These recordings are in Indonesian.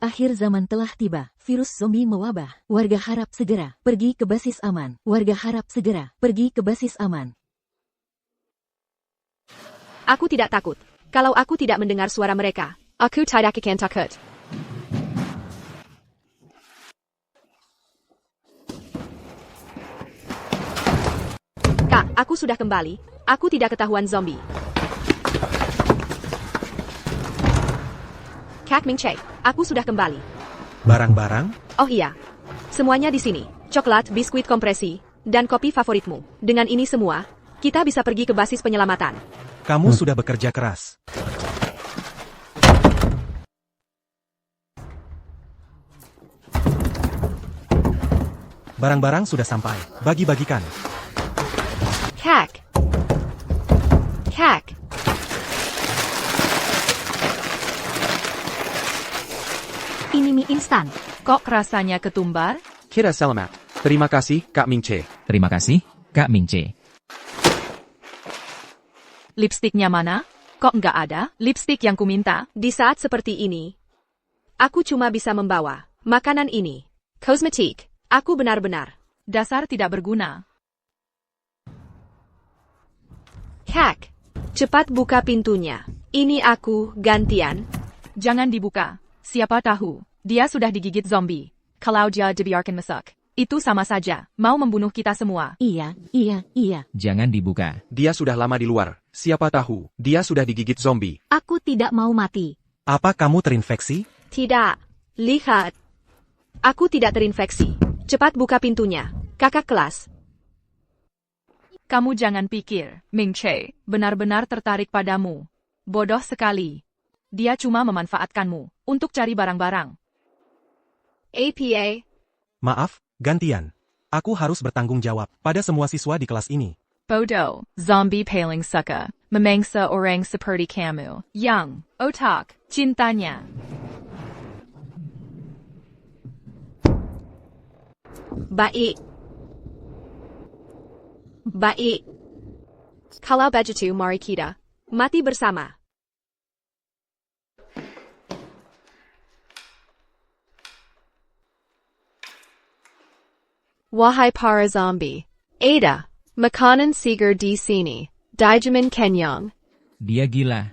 Akhir zaman telah tiba, virus zombie mewabah. Warga harap segera pergi ke basis aman. Warga harap segera pergi ke basis aman. Aku tidak takut. Kalau aku tidak mendengar suara mereka, aku tidak akan takut. Kak, aku sudah kembali. Aku tidak ketahuan zombie. Kak Ming Che, aku sudah kembali. Barang-barang? Oh iya. Semuanya di sini. Coklat, biskuit kompresi, dan kopi favoritmu. Dengan ini semua, kita bisa pergi ke basis penyelamatan. Kamu sudah bekerja keras. Barang-barang sudah sampai. Bagi-bagikan. Kak. Kak. Ini mie instan. Kok rasanya ketumbar? Kita selamat. Terima kasih, Kak Ming Che. Terima kasih, Kak Ming Che. Lipstiknya mana? Kok nggak ada? Lipstik yang kuminta. Di saat seperti ini, aku cuma bisa membawa makanan ini. Kosmetik. Aku benar-benar. Dasar tidak berguna. Kak. Cepat buka pintunya. Ini aku, gantian. Jangan dibuka. Siapa tahu, dia sudah digigit zombie. Kalau dia dibiarkan masuk, itu sama saja, mau membunuh kita semua. Iya. Jangan dibuka. Dia sudah lama di luar. Siapa tahu, dia sudah digigit zombie. Aku tidak mau mati. Apa kamu terinfeksi? Tidak. Lihat. Aku tidak terinfeksi. Cepat buka pintunya. Kakak kelas. Kamu jangan pikir, Ming Che, benar-benar tertarik padamu. Bodoh sekali. Dia cuma memanfaatkanmu untuk cari barang-barang. APA. Maaf, gantian. Aku harus bertanggung jawab pada semua siswa di kelas ini. Bodoh, zombie paling suka, memangsa orang seperti kamu, yang, otak, cintanya. Baik. Baik. Kalau begitu mari kita mati bersama. Wahai para zombie, Ada, makanan segar di sini, dijamin kenyang. Dia gila.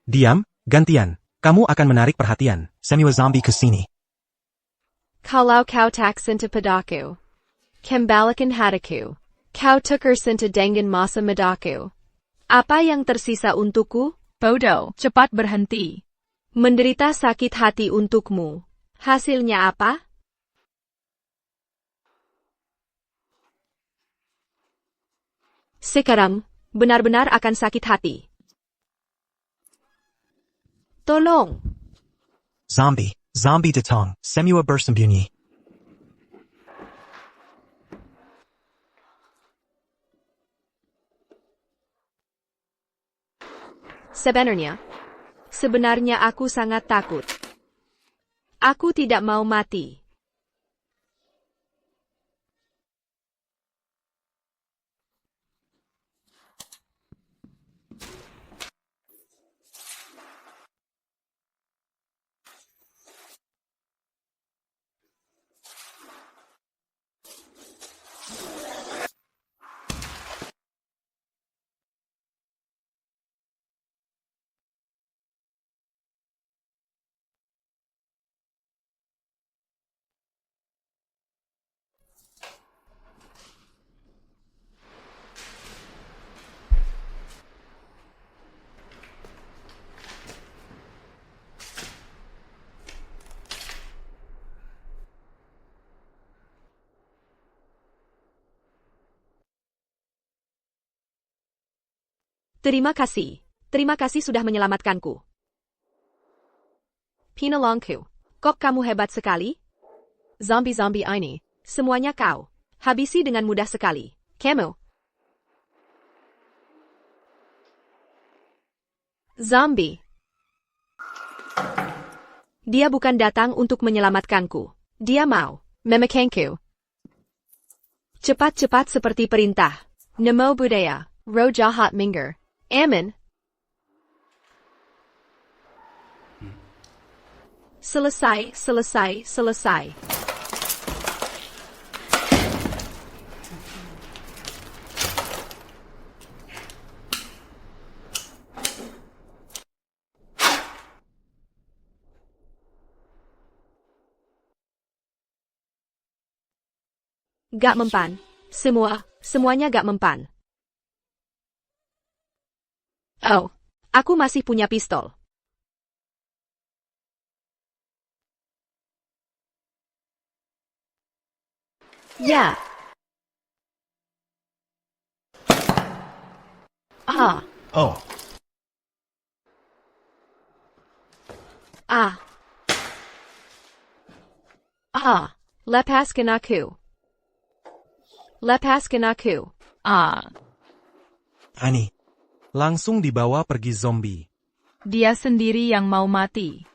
Diam, gantian. Kamu akan menarik perhatian. Semua zombie ke sini. Kalau kau taksin padaku, kembalikan hatiku. Kau tukar sinta dengan masa mudaku. Apa yang tersisa untukku? Bodoh, cepat berhenti. Menderita sakit hati untukmu. Hasilnya apa? Sekarang, benar-benar akan sakit hati. Tolong. Zombie datang. Semua bersembunyi. Sebenarnya aku sangat takut. Aku tidak mau mati. Terima kasih. Terima kasih sudah menyelamatkanku. Penolongku. Kok kamu hebat sekali? Zombie-zombie ini, semuanya kau. Habisi dengan mudah sekali. Kamu. Zombie. Dia bukan datang untuk menyelamatkanku. Dia mau memakanku. Cepat-cepat seperti perintah. Nemo budaya. Roh jahat minger. Amin. Selesai, selesai, selesai. Gak mempan. Semuanya gak mempan. Oh, aku masih punya pistol. Ya. Ah. Oh, Ah. Ah. Lepaskan aku. Lepaskan aku. Ani. Langsung dibawa pergi zombie. Dia sendiri yang mau mati.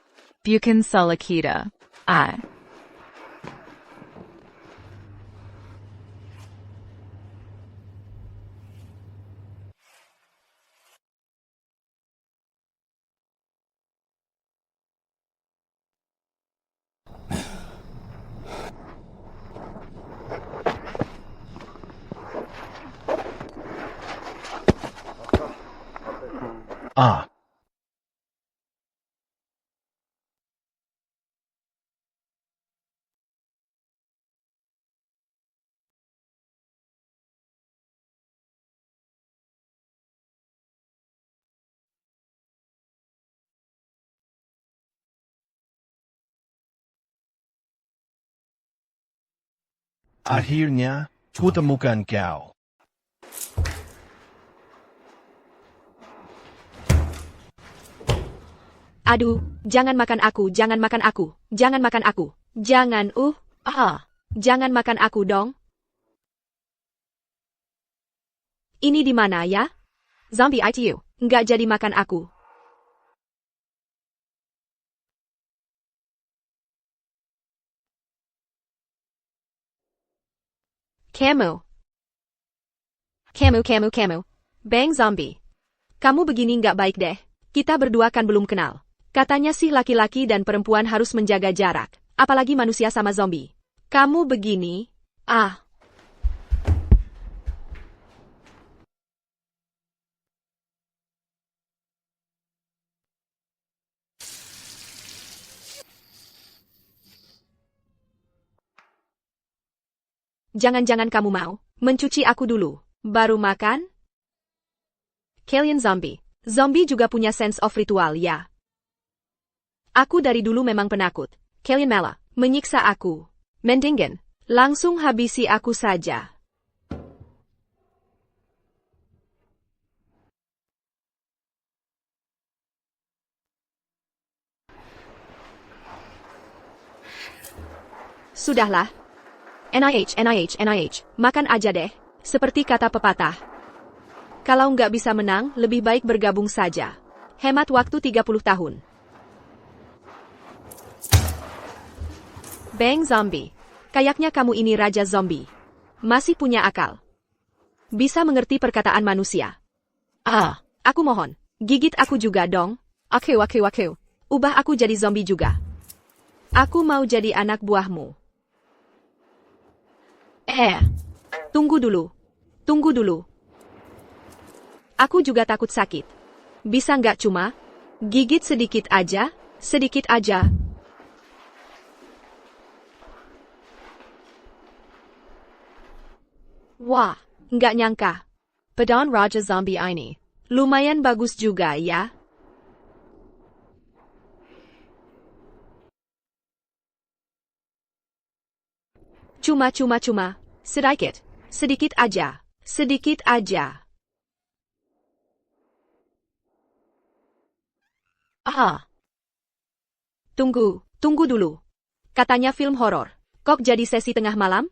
Bukan salah kita. ah, akhirnya kutemukan kau. Aduh, jangan makan aku, jangan makan aku, jangan makan aku. Jangan, jangan makan aku dong. Ini di mana ya? Zombie ITU, nggak jadi makan aku. Kamu. Bang zombie. Kamu begini nggak baik deh. Kita berdua kan belum kenal. Katanya sih laki-laki dan perempuan harus menjaga jarak. Apalagi manusia sama zombie. Kamu begini, Jangan-jangan kamu mau mencuci aku dulu, baru makan? Kalian zombie. Zombie juga punya sense of ritual, ya. Aku dari dulu memang penakut. Kalian malah menyiksa aku. Mendingan, langsung habisi aku saja. Sudahlah. NIH. Makan aja deh. Seperti kata pepatah. Kalau nggak bisa menang, lebih baik bergabung saja. Hemat waktu 30 tahun. Bang zombie. Kayaknya kamu ini raja zombie. Masih punya akal. Bisa mengerti perkataan manusia. Aku mohon. Gigit aku juga dong. Aku. Ubah aku jadi zombie juga. Aku mau jadi anak buahmu. Tunggu dulu. Aku juga takut sakit. Bisa nggak cuma gigit sedikit aja? Wah, nggak nyangka. Pedang Raja Zombie ini. Lumayan bagus juga ya. Cuma. Sedikit aja. Tunggu dulu. Katanya film horor. Kok jadi sesi tengah malam?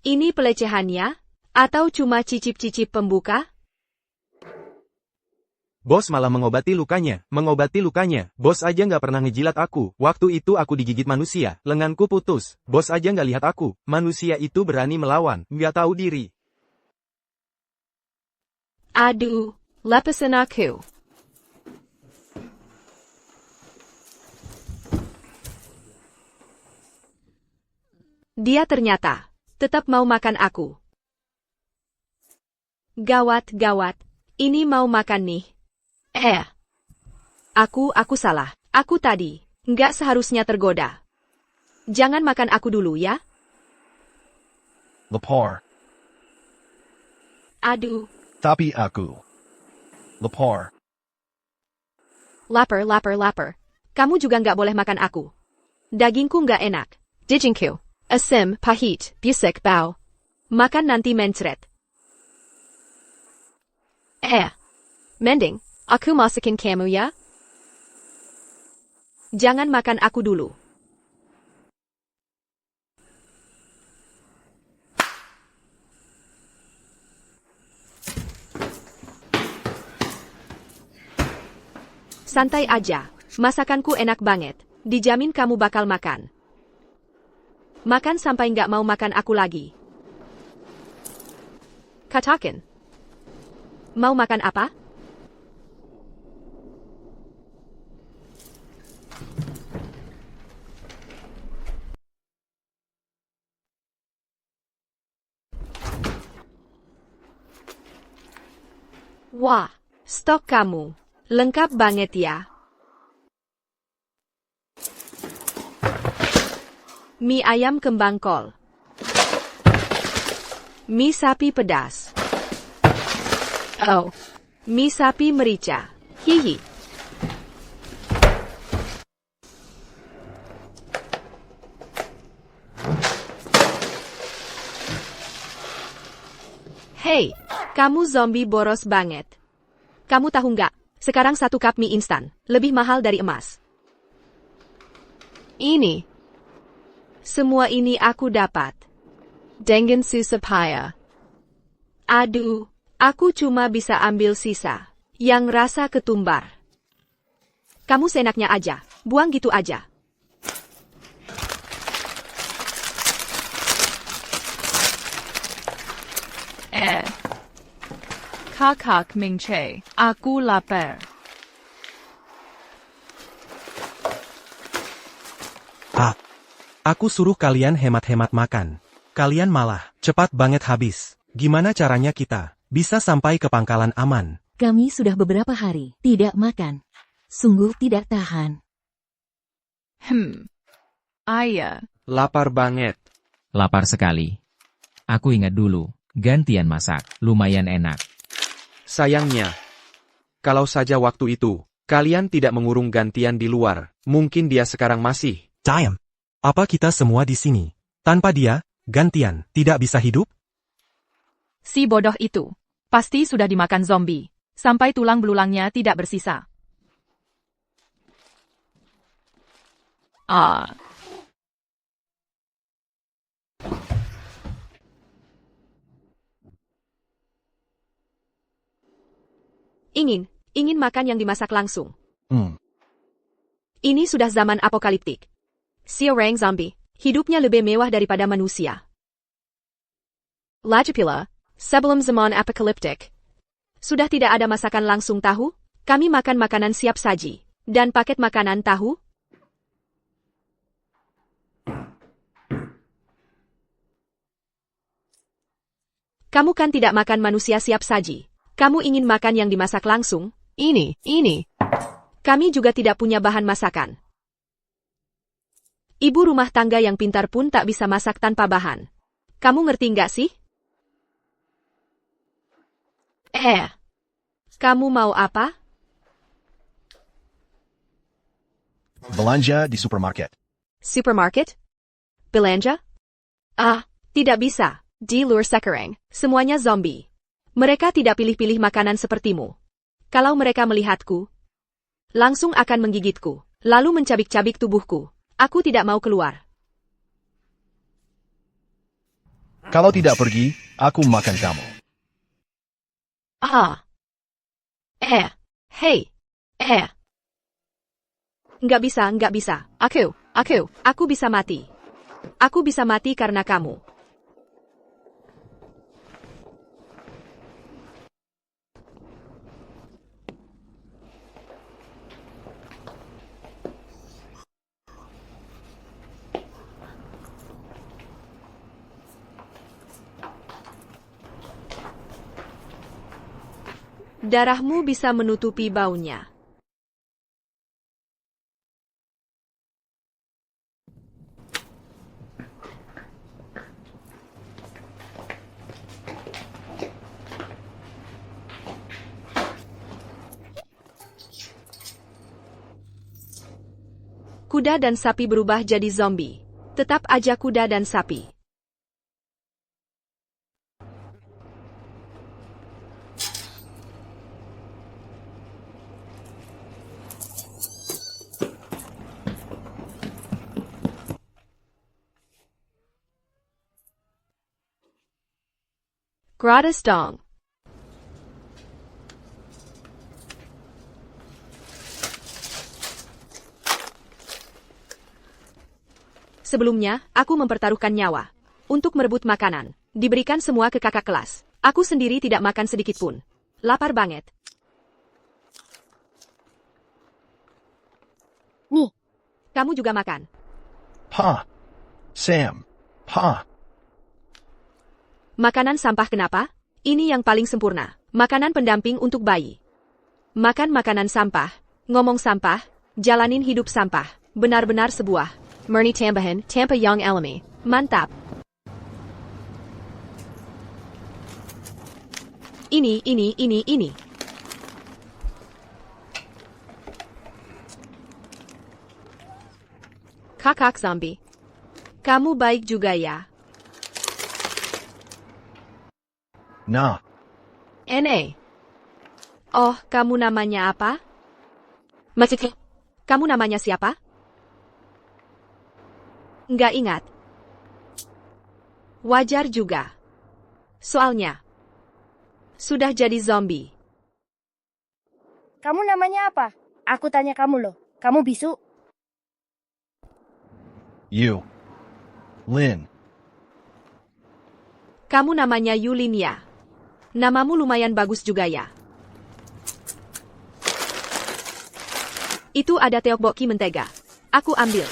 Ini pelecehannya? Atau cuma cicip-cicip pembuka? Bos malah mengobati lukanya. Bos aja nggak pernah ngejilat aku. Waktu itu aku digigit manusia, lenganku putus. Bos aja nggak lihat aku. Manusia itu berani melawan, nggak tahu diri. Aduh, lepasin aku. Dia ternyata tetap mau makan aku. Gawat, gawat. Ini mau makan nih. Aku salah. Aku tadi nggak seharusnya tergoda. Jangan makan aku dulu ya. Lapar. Aduh, Tapi aku. Lapar. lapar. Kamu juga nggak boleh makan aku. Dagingku nggak enak. Dijingku. Asim, pahit, busuk, bau. Makan nanti mencret. Mending, aku masakin kamu ya. Jangan makan aku dulu. Santai aja. Masakanku enak banget. Dijamin kamu bakal makan. Makan sampai nggak mau makan aku lagi. Katakan. Mau makan apa? Wah, stok kamu. Lengkap banget ya. Mie ayam kembang kol. Mie sapi pedas. Oh, mie sapi merica. Hihi. Hey, kamu zombie boros banget. Kamu tahu nggak? Sekarang 1 cup mie instan lebih mahal dari emas. Ini. Semua ini aku dapat. Dengan susah payah. Aduh, aku cuma bisa ambil sisa. Yang rasa ketumbar. Kamu seenaknya aja. Buang gitu aja. Kakak Mingche, aku lapar. Aku suruh kalian hemat-hemat makan. Kalian malah cepat banget habis. Gimana caranya kita bisa sampai ke pangkalan aman? Kami sudah beberapa hari tidak makan. Sungguh tidak tahan. Ayah, Lapar banget. Lapar sekali. Aku ingat dulu, gantian masak, lumayan enak. Sayangnya, kalau saja waktu itu, kalian tidak mengurung gantian di luar, mungkin dia sekarang masih. Damn. Apa kita semua di sini? Tanpa dia, gantian tidak bisa hidup? si bodoh itu. Pasti sudah dimakan zombie. Sampai tulang belulangnya tidak bersisa. Ingin makan yang dimasak langsung. Hmm. Ini sudah zaman apokaliptik. Si orang zombie, hidupnya lebih mewah daripada manusia. Lagi pula, sebelum zaman apokaliptik, sudah tidak ada masakan langsung tahu, kami makan makanan siap saji, dan paket makanan tahu. Kamu kan tidak makan manusia siap saji. Kamu ingin makan yang dimasak langsung? Ini. Kami juga tidak punya bahan masakan. Ibu rumah tangga yang pintar pun tak bisa masak tanpa bahan. Kamu ngerti nggak sih? Kamu mau apa? Belanja di supermarket. Supermarket? Belanja? Tidak bisa. Di luar sekarang, semuanya zombie. Mereka tidak pilih-pilih makanan sepertimu. Kalau mereka melihatku, langsung akan menggigitku, lalu mencabik-cabik tubuhku. Aku tidak mau keluar. Kalau tidak pergi, aku makan kamu. Hey. Nggak bisa. Aku bisa mati. Aku bisa mati karena kamu. Darahmu bisa menutupi baunya. Kuda dan sapi berubah jadi zombie. Tetap aja kuda dan sapi. Gratis dong. Sebelumnya, aku mempertaruhkan nyawa. Untuk merebut makanan. Diberikan semua ke kakak kelas. Aku sendiri tidak makan sedikit pun. Lapar banget. Nih. Kamu juga makan. Pa. Sam. Pa. Makanan sampah kenapa? Ini yang paling sempurna. Makanan pendamping untuk bayi. Makan makanan sampah. Ngomong sampah. Jalanin hidup sampah. Benar-benar sebuah murni tambahan, tanpa yang alami. Mantap. Ini. Kakak zombie. Kamu baik juga ya. Nah. NA. Oh, kamu namanya apa? Maksudnya, kamu namanya siapa? Nggak ingat. Wajar juga. Soalnya, sudah jadi zombie. Kamu namanya apa? Aku tanya kamu loh. Kamu bisu? You. Lin. Kamu namanya Yulinia. Namamu lumayan bagus juga ya. Itu ada tteokbokki mentega. Aku ambil.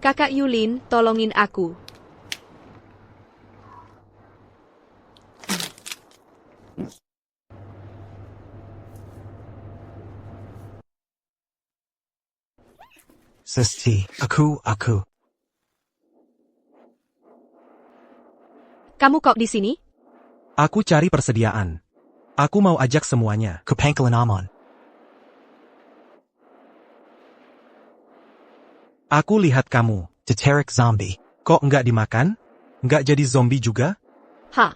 Kakak Yulin, tolongin aku. Sesti, aku. Kamu kok di sini? Aku cari persediaan. Aku mau ajak semuanya ke pangkalan aman. Aku lihat kamu, Teterik zombie. Kok nggak dimakan? Nggak jadi zombie juga? Hah?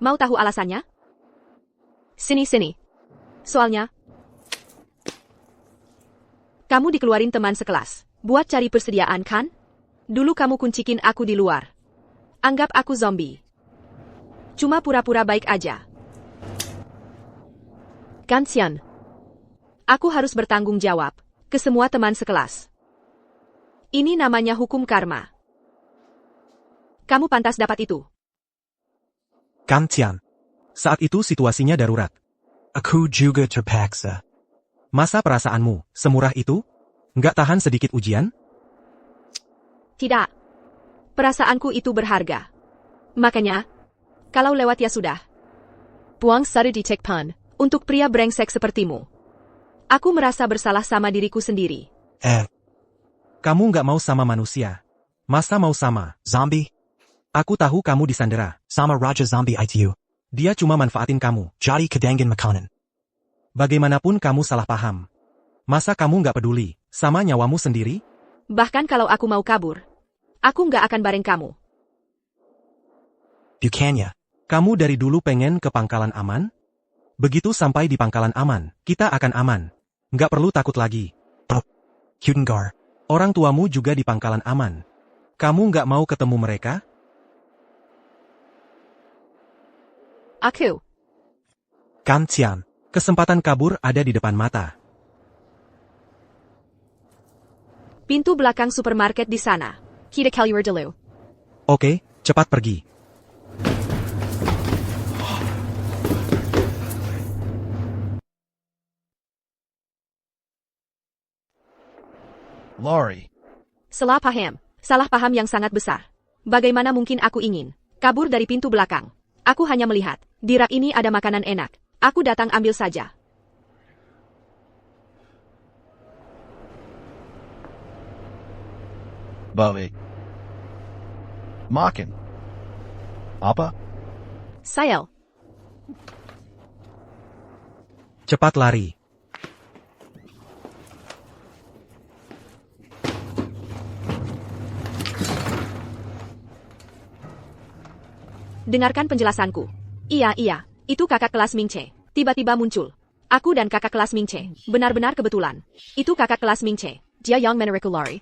Mau tahu alasannya? Sini. Soalnya, kamu dikeluarin teman sekelas. Buat cari persediaan kan? Dulu kamu kuncikin aku di luar. Anggap aku zombie. Cuma pura-pura baik aja. Gantian. Aku harus bertanggung jawab ke semua teman sekelas. Ini namanya hukum karma. Kamu pantas dapat itu. Gantian. Saat itu situasinya darurat. Aku juga terpaksa. Masa perasaanmu semurah itu? Nggak tahan sedikit ujian? Tidak. Perasaanku itu berharga. Makanya, kalau lewat ya sudah. Buang sari di tekpan, untuk pria brengsek sepertimu. Aku merasa bersalah sama diriku sendiri. Kamu nggak mau sama manusia. Masa mau sama zombie? Aku tahu kamu disandera sama Raja Zombie itu. Dia cuma manfaatin kamu. Jadi kedangan makanan. Bagaimanapun kamu salah paham. Masa kamu nggak peduli sama nyawamu sendiri? Bahkan kalau aku mau kabur, aku nggak akan bareng kamu. Bukannya, kamu dari dulu pengen ke pangkalan aman? Begitu sampai di pangkalan aman, kita akan aman. Nggak perlu takut lagi. Kudengar. Orang tuamu juga di pangkalan aman. Kamu nggak mau ketemu mereka? Aku. Gantian. Kesempatan kabur ada di depan mata. Pintu belakang supermarket di sana. Kita keluar dulu. Oke, cepat pergi. Laurie. Salah paham yang sangat besar. Bagaimana mungkin aku ingin Kabur dari pintu belakang. Aku hanya melihat. Di rak ini ada makanan enak. Aku datang ambil saja. Baik. Makan. Apa? Sayel. Cepat lari. Dengarkan penjelasanku. Iya, itu kakak kelas Mingche. Tiba-tiba muncul. Aku dan kakak kelas Mingche. Benar-benar kebetulan. Itu kakak kelas Mingche. Dia yang menerekulari.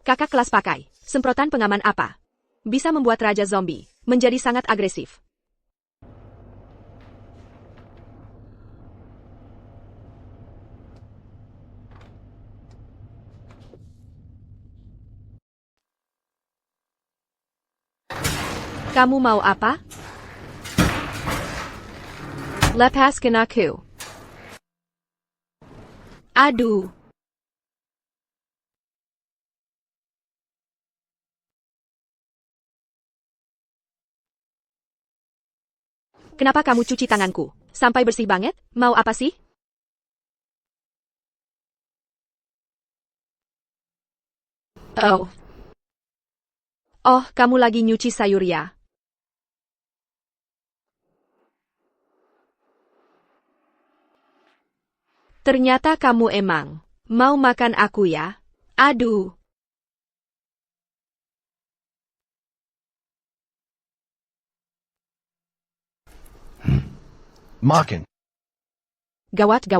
Kakak kelas pakai. Semprotan pengaman apa? Bisa membuat Raja Zombie menjadi sangat agresif. Kamu mau apa? Lepaskan aku. Aduh. Kenapa kamu cuci tanganku? Sampai bersih banget? Mau apa sih? Oh. Oh, kamu lagi nyuci sayur ya? Ternyata kamu emang mau makan aku ya? Aduh. Makan. Gawat.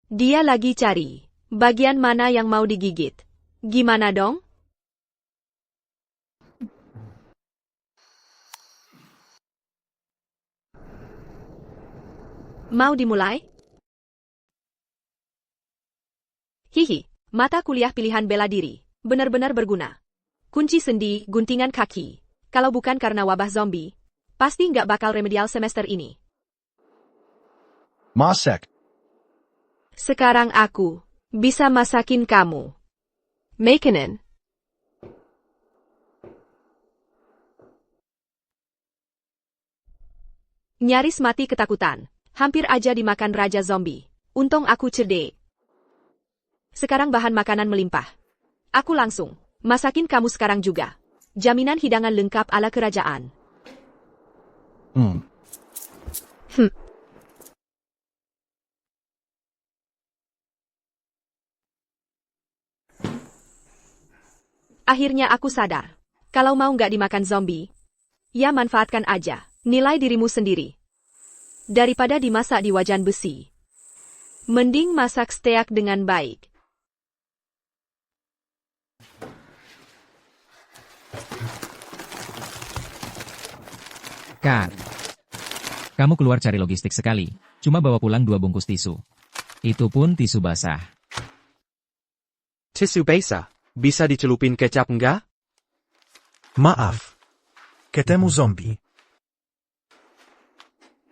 Dia lagi cari bagian mana yang mau digigit. Gimana dong? Mau dimulai? Hihi, mata kuliah pilihan bela diri. Benar-benar berguna. Kunci sendi, guntingan kaki. Kalau bukan karena wabah zombie, pasti nggak bakal remedial semester ini. Masak. Sekarang aku bisa masakin kamu. Makanan. Nyaris mati ketakutan. Hampir aja dimakan Raja Zombie. Untung aku cerdik. Sekarang bahan makanan melimpah. Aku langsung masakin kamu sekarang juga. Jaminan hidangan lengkap ala kerajaan. Akhirnya aku sadar. Kalau mau nggak dimakan zombie, ya manfaatkan aja. Nilai dirimu sendiri. Daripada dimasak di wajan besi. Mending masak steak dengan baik. Kak, kamu keluar cari logistik sekali. Cuma bawa pulang 2 bungkus tisu. Itu pun tisu basah. Tisu basah. Bisa dicelupin kecap enggak? Maaf. Ketemu zombie.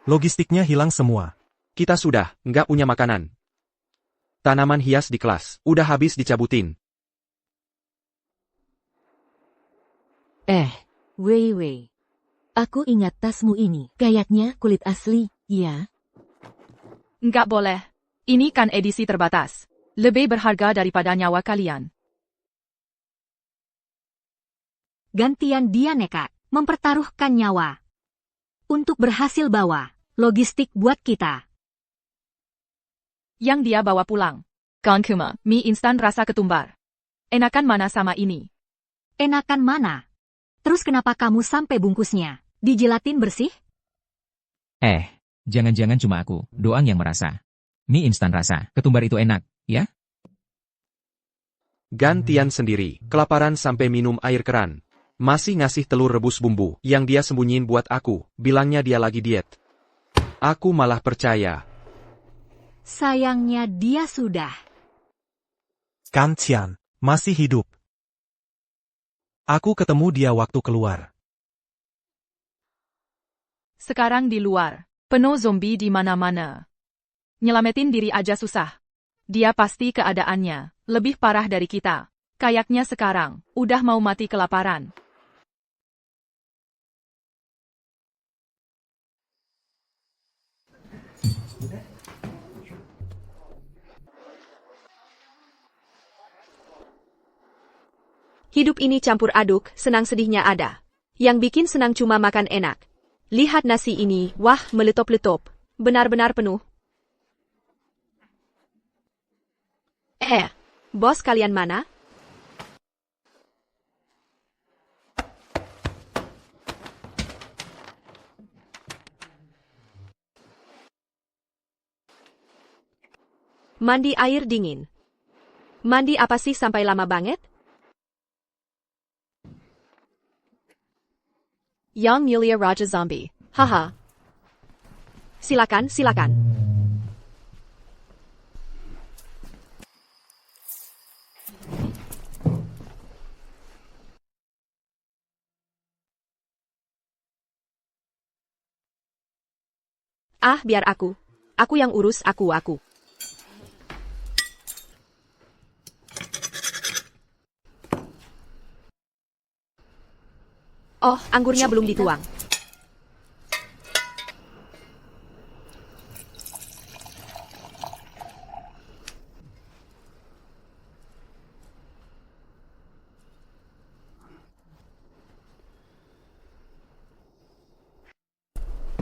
Logistiknya hilang semua. Kita sudah nggak punya makanan. Tanaman hias di kelas udah habis dicabutin. Wei. Aku ingat tasmu ini. Kayaknya kulit asli, ya? Nggak boleh. Ini kan edisi terbatas. Lebih berharga daripada nyawa kalian. Gantian dia nekat, mempertaruhkan nyawa. Untuk berhasil bawa logistik buat kita. Yang dia bawa pulang. Kankuma, mie instan rasa ketumbar. Enakan mana sama ini? Enakan mana? Terus kenapa kamu sampai bungkusnya dijilatin bersih? Jangan-jangan cuma aku doang yang merasa. Mie instan rasa ketumbar itu enak, ya? Gantian sendiri, kelaparan sampai minum air keran. Masih ngasih telur rebus bumbu yang dia sembunyiin buat aku, bilangnya dia lagi diet. Aku malah percaya. Sayangnya dia sudah. Kantian, masih hidup. Aku ketemu dia waktu keluar. Sekarang di luar. Penuh zombie di mana-mana. Nyelamatin diri aja susah. Dia pasti keadaannya lebih parah dari kita. Kayaknya sekarang udah mau mati kelaparan. Hidup ini campur aduk, senang sedihnya ada. Yang bikin senang cuma makan enak. Lihat nasi ini, wah, meletop-letop. Benar-benar penuh. Bos kalian mana? Mandi air dingin. Mandi apa sih sampai lama banget? Yang Mulia Raja Zombie. Haha. Silakan, silakan. Ah, biar aku. Aku yang urus aku. Oh, anggurnya belum dituang.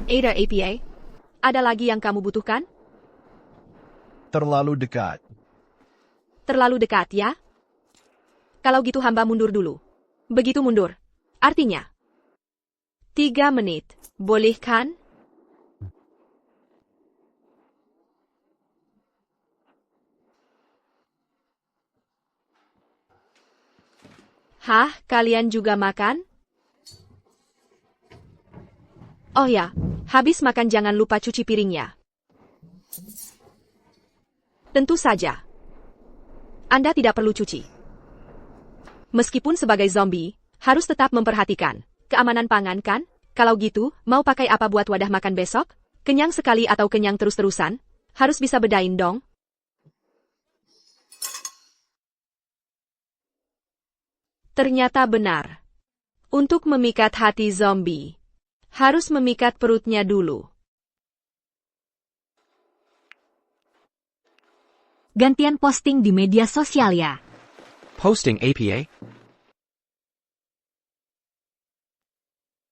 Ada APA? Ada lagi yang kamu butuhkan? Terlalu dekat. Terlalu dekat, ya? Kalau gitu hamba mundur dulu. Begitu mundur. Artinya, 3 menit. Boleh kan? Hah, kalian juga makan? Oh ya, habis makan jangan lupa cuci piringnya. Tentu saja. Anda tidak perlu cuci. Meskipun sebagai zombie, harus tetap memperhatikan keamanan pangan kan? Kalau gitu, mau pakai apa buat wadah makan besok? Kenyang sekali atau kenyang terus-terusan? Harus bisa bedain dong. Ternyata benar. Untuk memikat hati zombie, harus memikat perutnya dulu. Gantian posting di media sosial ya. Posting APA?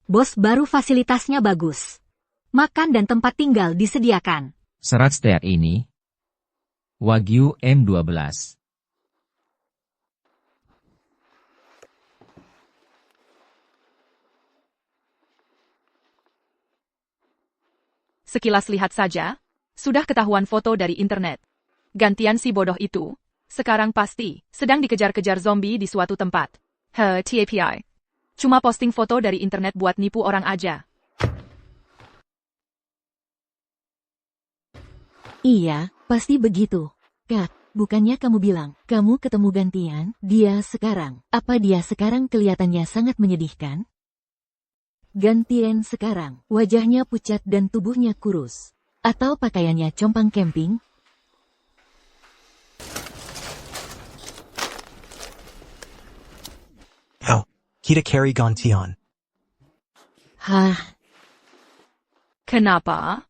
Bos baru fasilitasnya bagus. Makan dan tempat tinggal disediakan. Serat steak ini. Wagyu M12. Sekilas lihat saja, sudah ketahuan foto dari internet. Gantian si bodoh itu, sekarang pasti, sedang dikejar-kejar zombie di suatu tempat. TAPI. Cuma posting foto dari internet buat nipu orang aja. Iya, pasti begitu. Kak, bukannya kamu bilang, kamu ketemu gantian, dia sekarang. Apa dia sekarang kelihatannya sangat menyedihkan? Gantian sekarang, wajahnya pucat dan tubuhnya kurus. Atau pakaiannya compang camping? Kita carry gantian. Hah, Kenapa?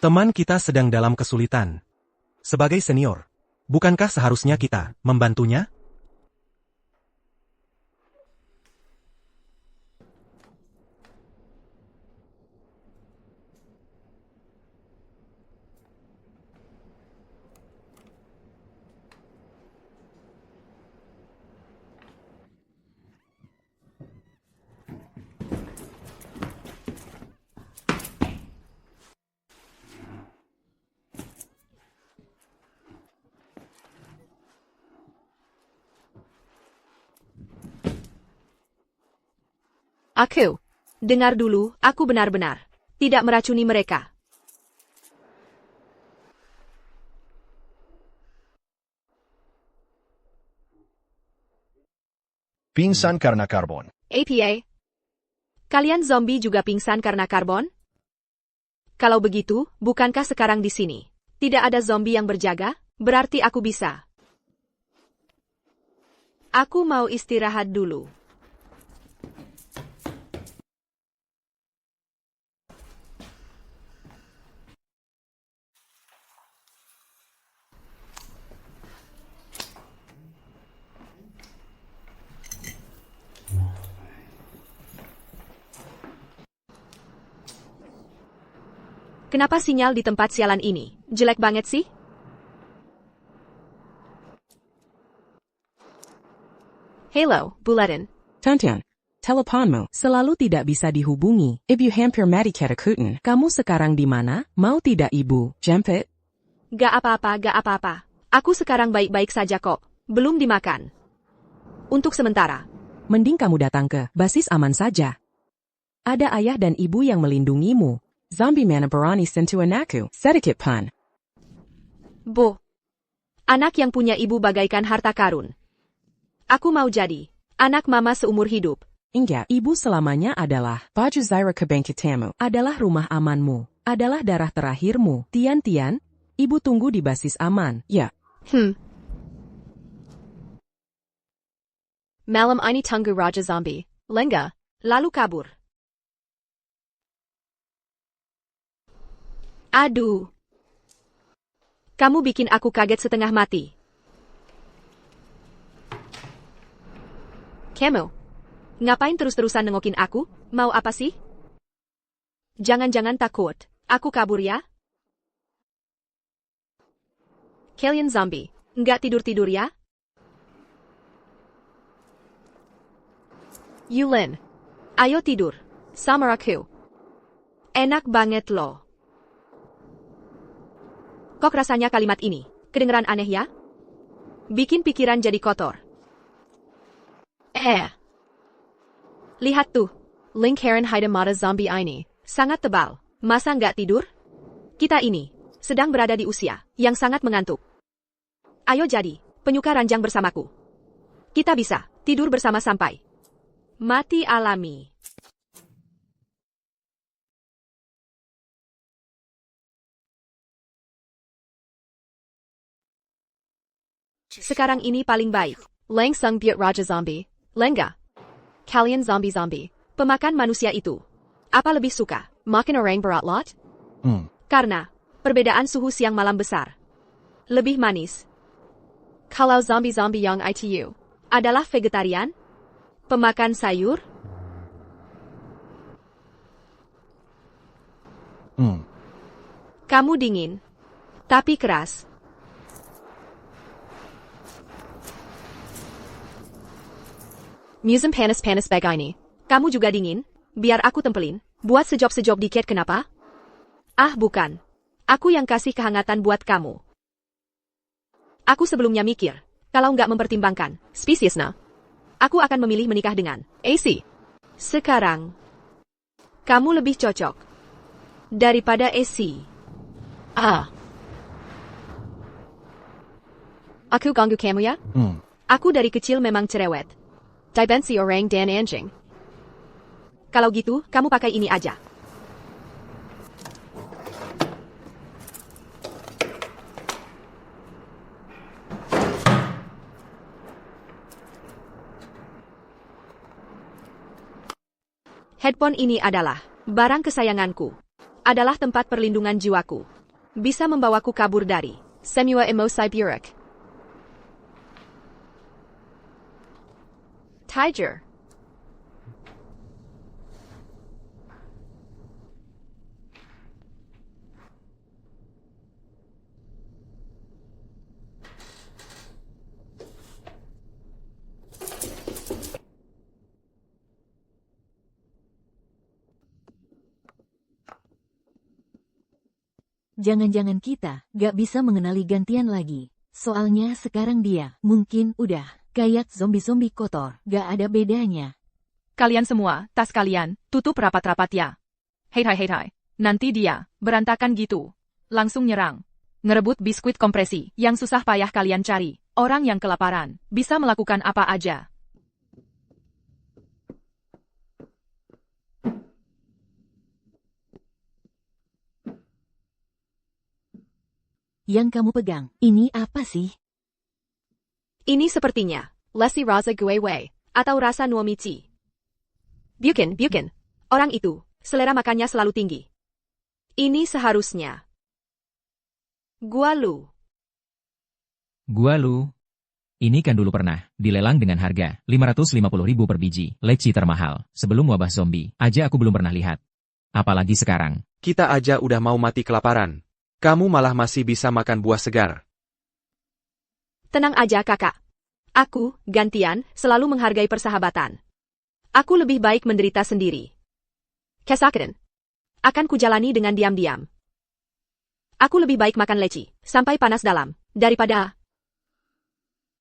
Teman kita sedang dalam kesulitan. Sebagai senior, bukankah seharusnya kita membantunya? Aku. Dengar dulu, aku benar-benar tidak meracuni mereka. Pingsan karena karbon. APA. Kalian zombie juga pingsan karena karbon? Kalau begitu, bukankah sekarang di sini tidak ada zombie yang berjaga? Berarti aku bisa. Aku mau istirahat dulu. Kenapa sinyal di tempat sialan ini jelek banget sih? Halo, Bulletin. Tantian, teleponmu selalu tidak bisa dihubungi. Ibu hampir mati ketakutan. Kamu sekarang di mana? Mau tidak ibu? Jemput? Gak apa-apa. Aku sekarang baik-baik saja kok. Belum dimakan. Untuk sementara. Mending kamu datang ke basis aman saja. Ada ayah dan ibu yang melindungimu. Zombie mana berani sentuh anakku. Sedikit pun. Bo. Anak yang punya ibu bagaikan harta karun. Aku mau jadi anak mama seumur hidup. Enggak, ibu selamanya adalah baju Zaira kebangkitanmu, adalah rumah amanmu, adalah darah terakhirmu. Tian, ibu tunggu di basis aman, ya. Malam ini tunggu Raja Zombie, lengah, lalu kabur. Aduh. Kamu bikin aku kaget setengah mati. Kamu, ngapain terus-terusan nengokin aku? Mau apa sih? Jangan-jangan takut. Aku kabur ya? Kalian zombie, nggak tidur-tidur ya? Yulin, ayo tidur. Sama aku. Enak banget loh. Kok rasanya kalimat ini? Kedengeran aneh ya? Bikin pikiran jadi kotor. Lihat tuh. Link Heron Hidemata zombie ini. Sangat tebal. Masa nggak tidur? Kita ini sedang berada di usia yang sangat mengantuk. Ayo jadi penyuka ranjang bersamaku. Kita bisa tidur bersama sampai mati alami. Sekarang ini paling baik. Lang Sung Biut Raja Zombie. Lengga. Kalian zombie-zombie. Pemakan manusia itu. Apa lebih suka? Makan orang berat lot? Karena perbedaan suhu siang malam besar. Lebih manis. Kalau zombie-zombie yang ITU adalah vegetarian? Pemakan sayur? Kamu dingin. Tapi keras. Musim panas-panas begini. Kamu juga dingin? Biar aku tempelin. Buat sejob-sejob dikit kenapa? Ah bukan. Aku yang kasih kehangatan buat kamu. Aku sebelumnya mikir. Kalau nggak mempertimbangkan spesiesnya, aku akan memilih menikah dengan AC. Sekarang, kamu lebih cocok daripada AC. Aku ganggu kamu ya? Aku dari kecil memang cerewet. Dimensi orang dan anjing. Kalau gitu, kamu pakai ini aja. Headphone ini adalah barang kesayanganku. Adalah tempat perlindungan jiwaku. Bisa membawaku kabur dari semua emosi buruk. Tiger. Jangan-jangan kita gak bisa mengenali gantian lagi. Soalnya sekarang dia mungkin udah kayak zombie-zombie kotor. Gak ada bedanya. Kalian semua, tas kalian, tutup rapat-rapat ya. Hei. Nanti dia berantakan gitu. Langsung nyerang. Ngerebut biskuit kompresi yang susah payah kalian cari. Orang yang kelaparan bisa melakukan apa aja. Yang kamu pegang, ini apa sih? Ini sepertinya Lesi Raza Guewe atau rasa Nuomichi. Bukan. Orang itu, selera makannya selalu tinggi. Ini seharusnya Gualu. Ini kan dulu pernah dilelang dengan harga 550.000 per biji. Leci termahal. Sebelum wabah zombie, aja aku belum pernah lihat. Apalagi sekarang. Kita aja udah mau mati kelaparan. Kamu malah masih bisa makan buah segar. Tenang aja kakak. Aku, gantian, selalu menghargai persahabatan. Aku lebih baik menderita sendiri. Kesakitan. Akan kujalani dengan diam-diam. Aku lebih baik makan leci, sampai panas dalam, daripada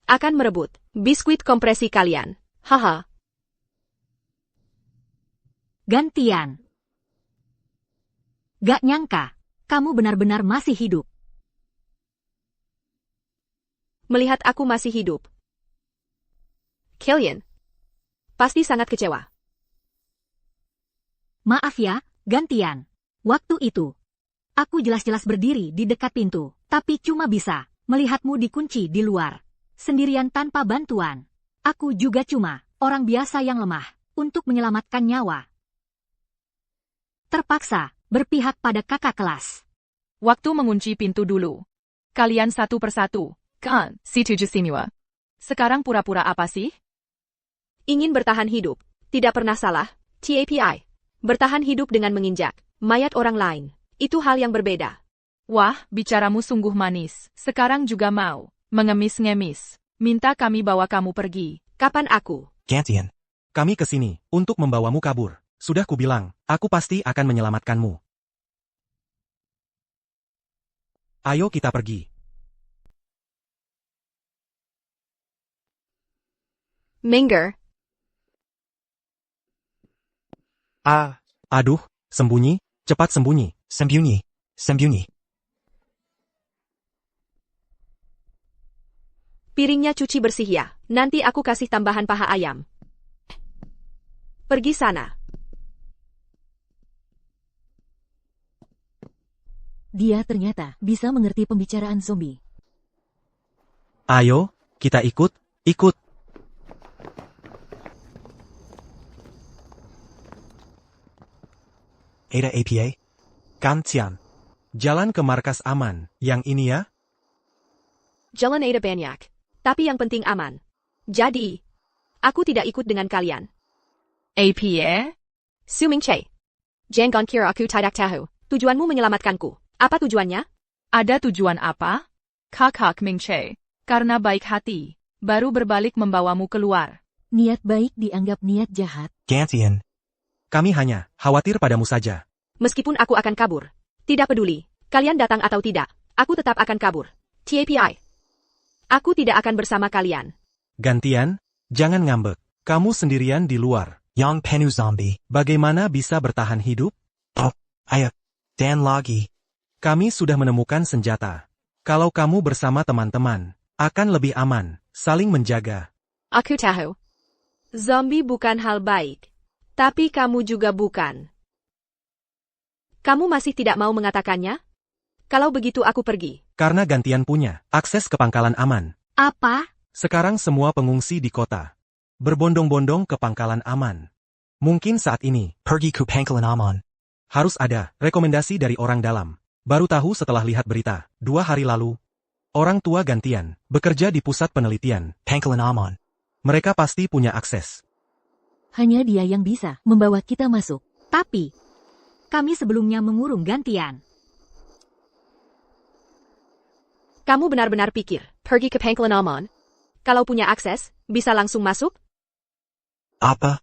akan merebut biskuit kompresi kalian. Haha. Gantian. Gak nyangka, kamu benar-benar masih hidup. Melihat aku masih hidup. Killian. Pasti sangat kecewa. Maaf ya, gantian. Waktu itu, aku jelas-jelas berdiri di dekat pintu, tapi cuma bisa melihatmu dikunci di luar. Sendirian tanpa bantuan. Aku juga cuma orang biasa yang lemah untuk menyelamatkan nyawa. Terpaksa berpihak pada kakak kelas. Waktu mengunci pintu dulu. Kalian satu persatu. Kan, si tujuh simua. Sekarang pura-pura apa sih? Ingin bertahan hidup. Tidak pernah salah. TAPI. Bertahan hidup dengan menginjak mayat orang lain. Itu hal yang berbeda. Wah, bicaramu sungguh manis. Sekarang juga mau mengemis-ngemis. Minta kami bawa kamu pergi. Kapan aku? Gantian. Kami kesini untuk membawamu kabur. Sudah kubilang, aku pasti akan menyelamatkanmu. Ayo kita pergi. Minger. Aduh, sembunyi, cepat sembunyi. Sembunyi, sembunyi. Piringnya cuci bersih ya. Nanti aku kasih tambahan paha ayam. Pergi sana. Dia ternyata bisa mengerti pembicaraan zombie. Ayo, kita ikut. Ada APA? Gantian. Jalan ke markas aman, yang ini ya? Jalan ada banyak. Tapi yang penting aman. Jadi, aku tidak ikut dengan kalian. APA? Suming Che. Jangan kira aku tidak tahu. Tujuanmu menyelamatkanku. Apa tujuannya? Ada tujuan apa? Kakak Ming Che. Karena baik hati, baru berbalik membawamu keluar. Niat baik dianggap niat jahat. Gantian. Kami hanya khawatir padamu saja. Meskipun aku akan kabur. Tidak peduli. Kalian datang atau tidak. Aku tetap akan kabur. TAPI. Aku tidak akan bersama kalian. Gantian, jangan ngambek. Kamu sendirian di luar. Yang penuh zombie. Bagaimana bisa bertahan hidup? Oh, ayo. Dan lagi. Kami sudah menemukan senjata. Kalau kamu bersama teman-teman, akan lebih aman, saling menjaga. Aku tahu. Zombie bukan hal baik. Tapi kamu juga bukan. Kamu masih tidak mau mengatakannya? Kalau begitu aku pergi. Karena Gantian punya akses ke pangkalan aman. Apa? Sekarang semua pengungsi di kota berbondong-bondong ke pangkalan aman. Mungkin saat ini, pergi ke pangkalan aman. Harus ada rekomendasi dari orang dalam. Baru tahu setelah lihat berita, 2 hari lalu. Orang tua Gantian bekerja di pusat penelitian, pangkalan aman. Mereka pasti punya akses. Hanya dia yang bisa membawa kita masuk. Tapi, kami sebelumnya mengurung gantian. Kamu benar-benar pikir, pergi ke pangkalan aman? Kalau punya akses, bisa langsung masuk? Apa?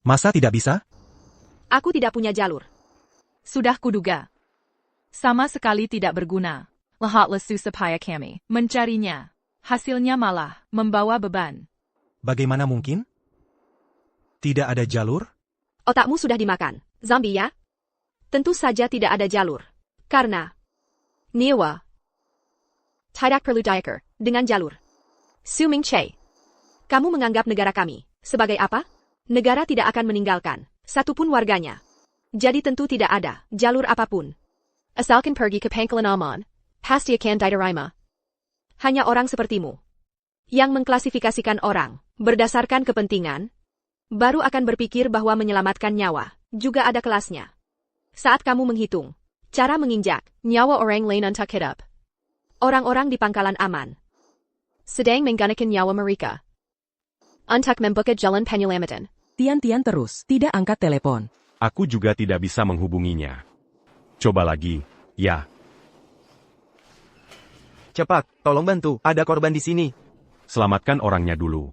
Masa tidak bisa? Aku tidak punya jalur. Sudah kuduga. Sama sekali tidak berguna. Lahat lesu supaya kami mencarinya. Hasilnya malah membawa beban. Bagaimana mungkin? Tidak ada jalur? Otakmu sudah dimakan, zombie ya? Tentu saja tidak ada jalur. Karena Niwa tidak perlu diaker dengan jalur. Suming Che. Kamu menganggap negara kami sebagai apa? Negara tidak akan meninggalkan satupun warganya. Jadi tentu tidak ada jalur apapun. Asalkan pergi ke pangkalan aman, pasti akan diterima. Hanya orang sepertimu yang mengklasifikasikan orang berdasarkan kepentingan, baru akan berpikir bahwa menyelamatkan nyawa juga ada kelasnya. Saat kamu menghitung cara menginjak nyawa orang lain untuk hidup, orang-orang di pangkalan aman sedang menggunakan nyawa mereka untuk membuka jalan penyelamatan. Tian-Tian terus tidak angkat telepon. Aku juga tidak bisa menghubunginya. Coba lagi. Ya, Cepat, tolong bantu, ada korban di sini. selamatkan orangnya dulu.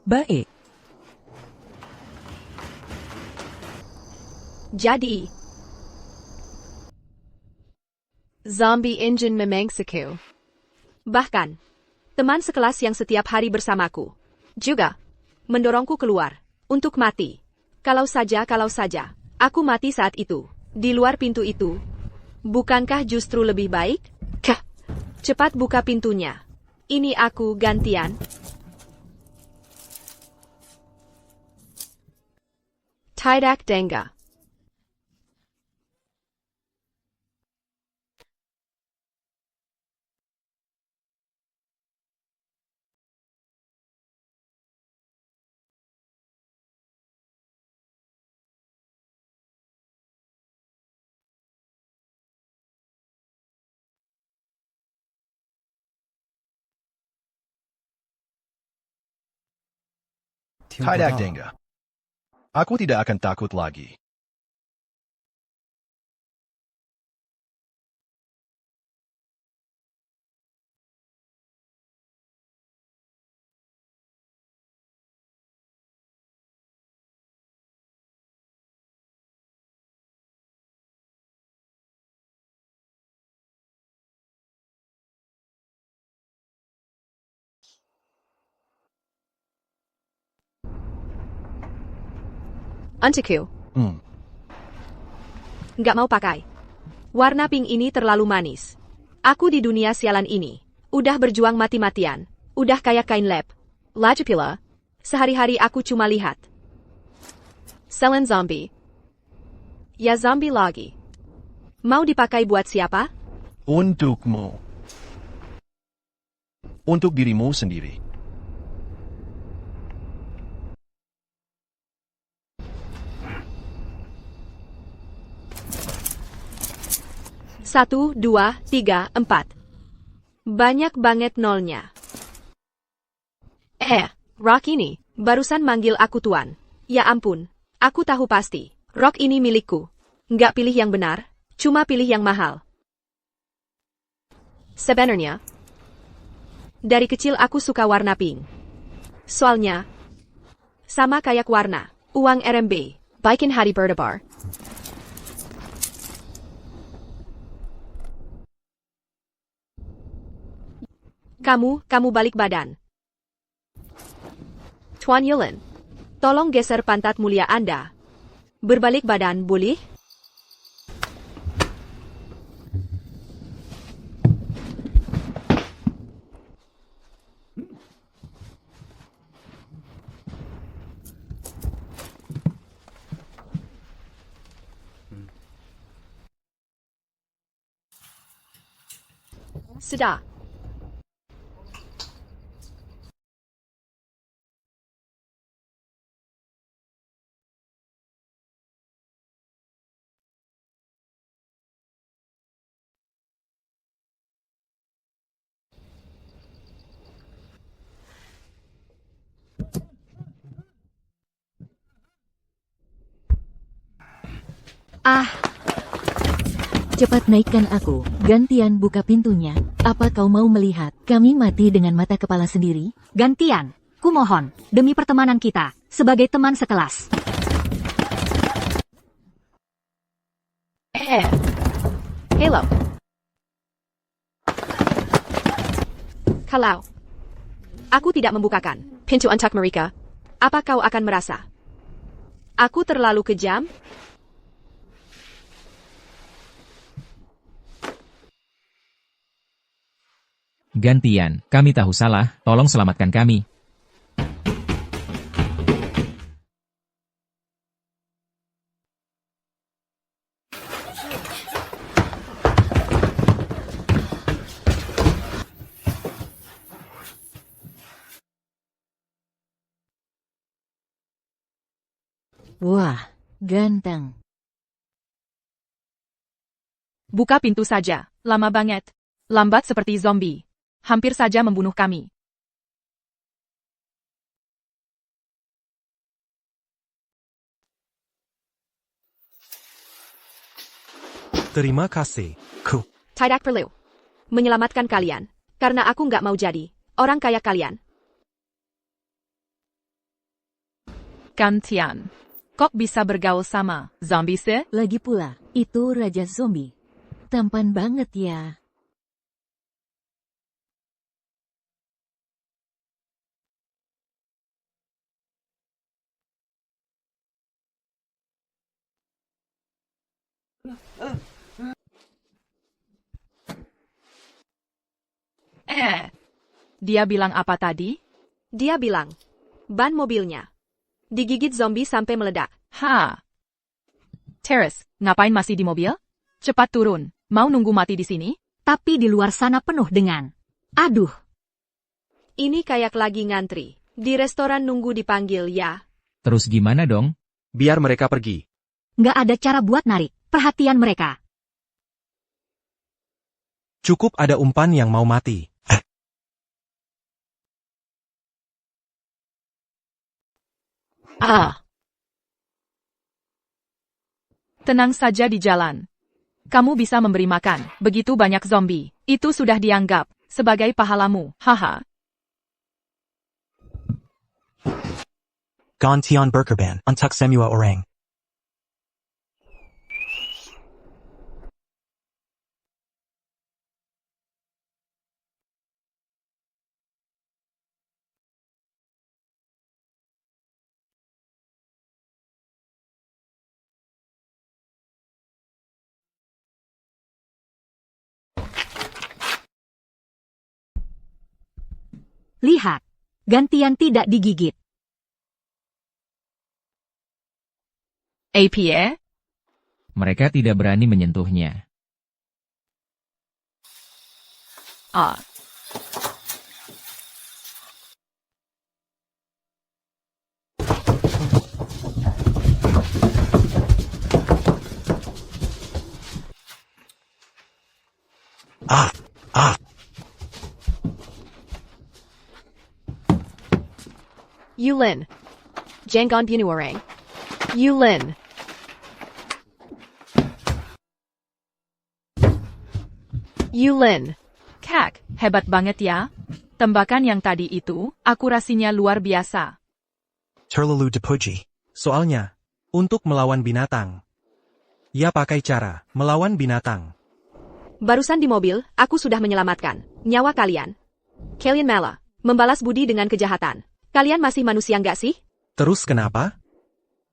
Baik. Jadi, zombie engine memangsaku. Bahkan, teman sekelas yang setiap hari bersamaku juga mendorongku keluar untuk mati. Kalau saja, aku mati saat itu, di luar pintu itu, bukankah justru lebih baik? Kah? Cepat buka pintunya. Ini aku gantian. Tidak Denga. Tidak Denga. Aku tidak akan takut lagi. Untukku, Hmm. nggak mau pakai. Warna pink ini terlalu manis. Aku di dunia sialan ini, udah berjuang mati-matian, udah kayak kain lab. Lagi pula, sehari-hari aku cuma lihat. Selen zombie. Ya zombie lagi. Mau dipakai buat siapa? Untukmu. Untuk dirimu sendiri. Satu, dua, tiga, empat. Banyak banget nolnya. Rock ini, barusan manggil aku tuan. Ya ampun, aku tahu pasti, rock ini milikku. Nggak pilih yang benar, cuma pilih yang mahal. Sebenarnya, dari kecil aku suka warna pink. Soalnya, sama kayak warna, uang RMB, bikin hari berdebar. Kamu balik badan. Tuan Yulin, tolong geser pantat mulia Anda. Berbalik badan, boleh? Sudah. Cepat naikkan aku, gantian buka pintunya. Apa kau mau melihat kami mati dengan mata kepala sendiri? Gantian, kumohon, demi pertemanan kita, sebagai teman sekelas. Hello. Kalau aku tidak membukakan pintu untuk mereka, apa kau akan merasa aku terlalu kejam? Gantian, kami tahu salah, tolong selamatkan kami. Wah, ganteng. Buka pintu saja, lama banget. Lambat seperti zombie. Hampir saja membunuh kami. Terima kasih. Tidak perlu menyelamatkan kalian, karena aku nggak mau jadi orang kaya kalian. Gantian. Kok bisa bergaul sama zombie sih? Lagi pula, itu Raja Zombie. Tampan banget ya. Dia bilang apa tadi? Dia bilang, ban mobilnya digigit zombie sampai meledak. Terrace, ngapain masih di mobil? Cepat turun, mau nunggu mati di sini? Tapi di luar sana penuh dengan... Aduh, Ini kayak lagi ngantri di restoran nunggu dipanggil ya. Terus gimana dong? Biar mereka pergi. nggak ada cara buat narik perhatian mereka. Cukup ada umpan yang mau mati. Tenang saja di jalan. Kamu bisa memberi makan begitu banyak zombie. Itu sudah dianggap sebagai pahalamu. Haha. Gantian berkorban untuk semua orang. Lihat, gantian tidak digigit. APA? Mereka tidak berani menyentuhnya. Yulin. Jangan bunuh orang. Yulin. Yulin. Kak, hebat banget ya. Tembakan yang tadi itu, akurasinya luar biasa. Terlalu dipuji. Soalnya, untuk melawan binatang. Ya pakai cara, melawan binatang. Barusan di mobil, aku sudah menyelamatkan nyawa kalian. Kalian malah membalas budi dengan kejahatan. Kalian masih manusia nggak sih? Terus kenapa?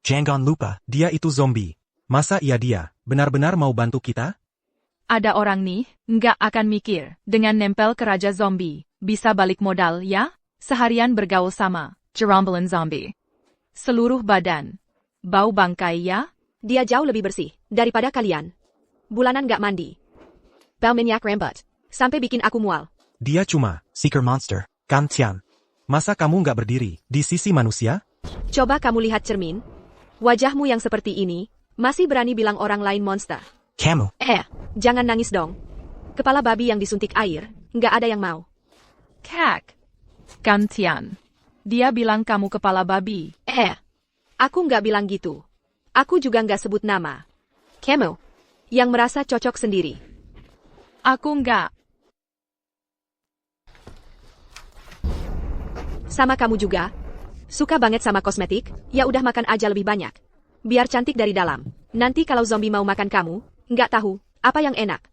Jangan lupa, dia itu zombie. Masa iya dia benar-benar mau bantu kita? Ada orang nih, nggak akan mikir, dengan nempel ke Raja Zombie, bisa balik modal ya? Seharian bergaul sama gerombolan zombie. Seluruh badan. Bau bangkai ya? Dia jauh lebih bersih daripada kalian. Bulanan nggak mandi. Bau minyak rembet. Sampai bikin aku mual. Dia cuma seeker monster. Gantian. Masa kamu nggak berdiri di sisi manusia? Coba kamu lihat cermin. Wajahmu yang seperti ini, masih berani bilang orang lain monster. Kamu. Jangan nangis dong. Kepala babi yang disuntik air, nggak ada yang mau. Kak. Gantian. Dia bilang kamu kepala babi. Aku nggak bilang gitu. Aku juga nggak sebut nama. Kamu. Yang merasa cocok sendiri. Aku nggak. Sama kamu juga. Suka banget sama kosmetik, ya udah makan aja lebih banyak. Biar cantik dari dalam. Nanti kalau zombie mau makan kamu, nggak tahu apa yang enak.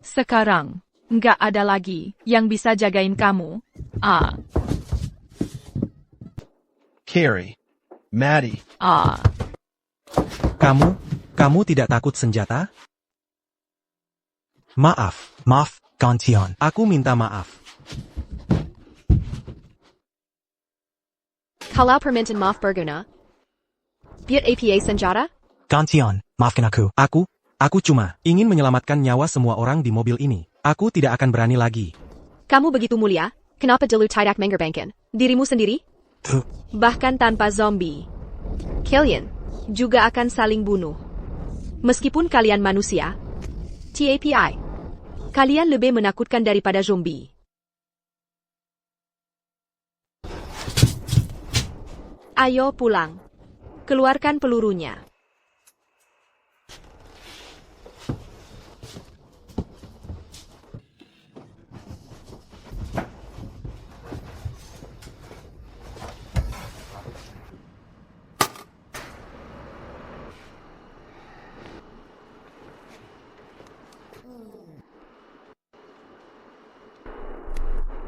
Sekarang, nggak ada lagi yang bisa jagain kamu. Carrie. Maddie. Kamu tidak takut senjata? Maaf, Gantian. Aku minta maaf. Kalau permintaan maaf berguna, biar APA senjata? Gantian, maafkan aku. Aku cuma ingin menyelamatkan nyawa semua orang di mobil ini. Aku tidak akan berani lagi. Kamu begitu mulia, kenapa dulu tidak mengerbankan dirimu sendiri? Bahkan tanpa zombie. Kalian juga akan saling bunuh. Meskipun kalian manusia, TAPI, kalian lebih menakutkan daripada zombie. Ayo pulang. Keluarkan pelurunya.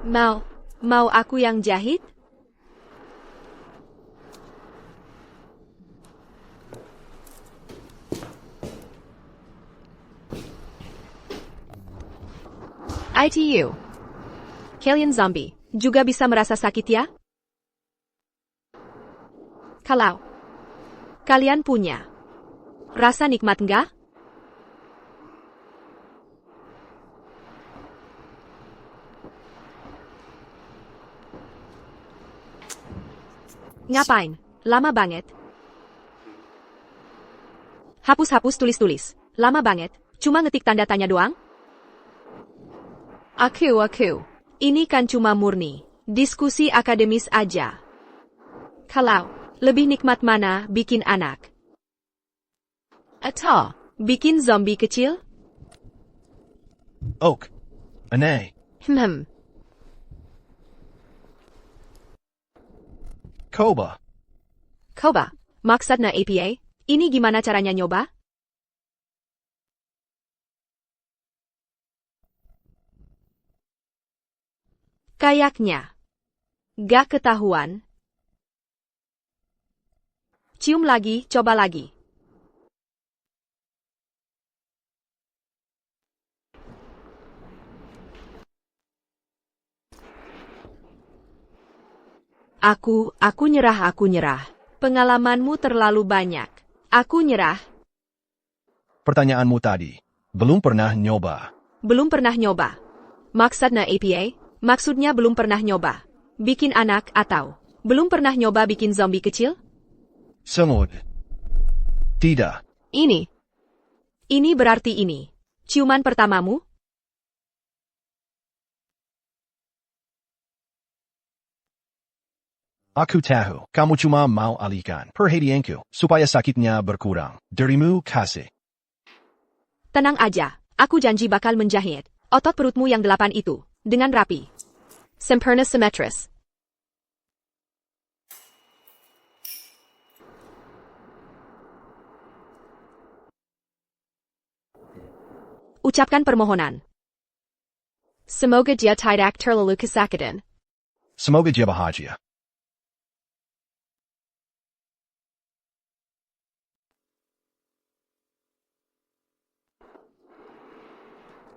Mau aku yang jahit? ITU. Kalian zombie, juga bisa merasa sakit ya? Kalau kalian punya rasa nikmat enggak? Ngapain? Lama banget. Hapus tulis-tulis. Lama banget. Cuma ngetik tanda tanya doang? Aku. Ini kan cuma murni diskusi akademis aja. Kalau lebih nikmat mana bikin anak? Atau bikin zombie kecil? Oak. Aneh. Koba. Maksudnya APA? Ini gimana caranya nyoba? Kayaknya gak ketahuan. Cium lagi, coba lagi. Aku nyerah. Pengalamanmu terlalu banyak. Aku nyerah. Pertanyaanmu tadi. Belum pernah nyoba. Belum pernah nyoba. Maksudnya APA? Maksudnya belum pernah nyoba bikin anak atau belum pernah nyoba bikin zombie kecil? Semut. Tidak. Ini berarti ini. Ciuman pertamamu? Aku tahu, kamu cuma mau alihkan perhatianku supaya sakitnya berkurang. Darimu kasih. Tenang aja, aku janji bakal menjahit otot perutmu yang 8 itu dengan rapi. Sempurna simetris. Ucapkan permohonan. Semoga dia tidak terlalu kesakitan. Semoga dia bahagia.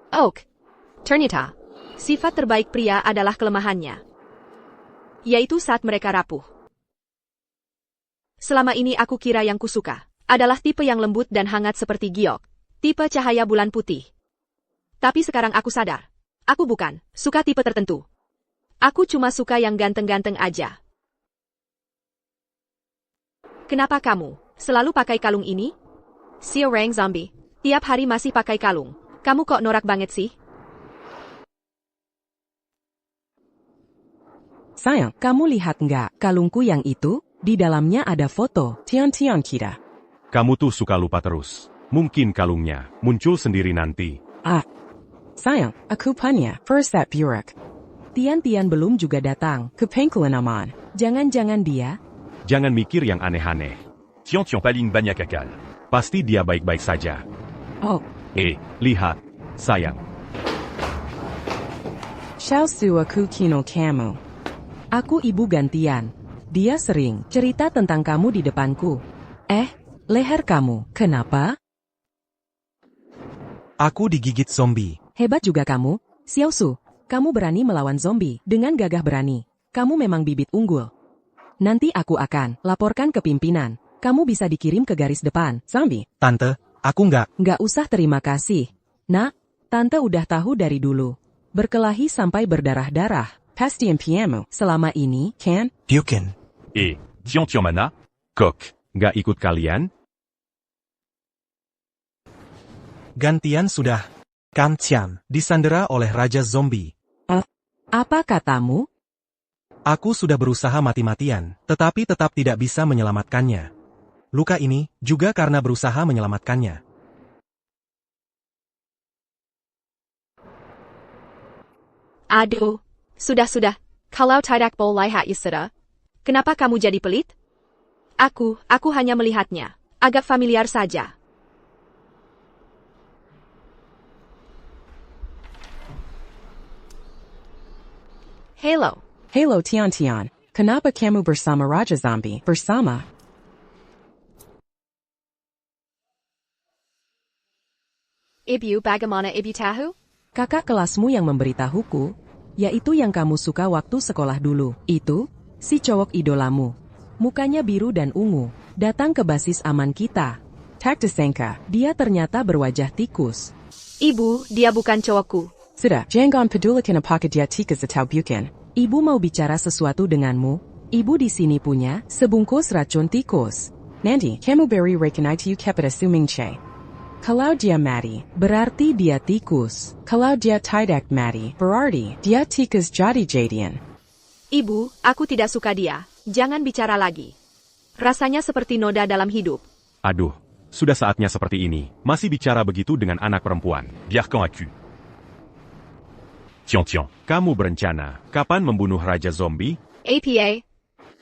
Oak. Ternyata, sifat terbaik pria adalah kelemahannya. Yaitu saat mereka rapuh. Selama ini aku kira yang kusuka adalah tipe yang lembut dan hangat seperti giok, tipe cahaya bulan putih. Tapi sekarang aku sadar, aku bukan suka tipe tertentu. Aku cuma suka yang ganteng-ganteng aja. Kenapa kamu selalu pakai kalung ini? Si orang zombie, tiap hari masih pakai kalung. Kamu kok norak banget sih? Sayang, kamu lihat nggak kalungku yang itu? Di dalamnya ada foto Tian kita. Kamu tuh suka lupa terus. Mungkin kalungnya muncul sendiri nanti. Sayang, aku punya first that burek. Tian belum juga datang ke pangkuan aman. Jangan-jangan dia? Jangan mikir yang aneh-aneh. Tian paling banyak akal. Pasti dia baik-baik saja. Oh, Lihat, sayang. Xiaosu aku kino kamu. Aku ibu gantian. Dia sering cerita tentang kamu di depanku. Leher kamu, kenapa? Aku digigit zombie. Hebat juga kamu, Xiaosu. Kamu berani melawan zombie dengan gagah berani. Kamu memang bibit unggul. Nanti aku akan laporkan ke pimpinan. Kamu bisa dikirim ke garis depan, zombie. Tante, aku nggak. Nggak usah terima kasih. Nak, tante udah tahu dari dulu. Berkelahi sampai berdarah-darah. Pasti impianmu selama ini, kan? Bukan. Tian mana? Kok, nggak ikut kalian? Gantian sudah. Kan Tian disandera oleh Raja Zombie. Apa katamu? Aku sudah berusaha mati-matian, tetapi tetap tidak bisa menyelamatkannya. Luka ini juga karena berusaha menyelamatkannya. Aduh, sudah. Kalau tidak boleh sudah. Kenapa kamu jadi pelit? Aku hanya melihatnya. Agak familiar saja. Halo. Halo Tian Tian, kenapa kamu bersama Raja Zombie? Bersama? Ibu bagaimana ibu tahu? Kakak kelasmu yang memberitahuku, yaitu yang kamu suka waktu sekolah dulu. Itu, si cowok idolamu. Mukanya biru dan ungu, datang ke basis aman kita. Tak disangka, dia ternyata berwajah tikus. Ibu, dia bukan cowokku. Sudah, jangan pedulikan apakah dia tikus atau bukan. Ibu mau bicara sesuatu denganmu. Ibu di sini punya sebungkus racun tikus. Nanti, kamu beri rekan itu kepada Sumingche. Kalau dia mati, berarti dia tikus. Kalau dia tidak mati, berarti dia tikus jadi-jadian. Ibu, aku tidak suka dia. Jangan bicara lagi. Rasanya seperti noda dalam hidup. Aduh, sudah saatnya seperti ini. Masih bicara begitu dengan anak perempuan. Biarkan aku. Tiong, kamu berencana kapan membunuh Raja Zombie? APA.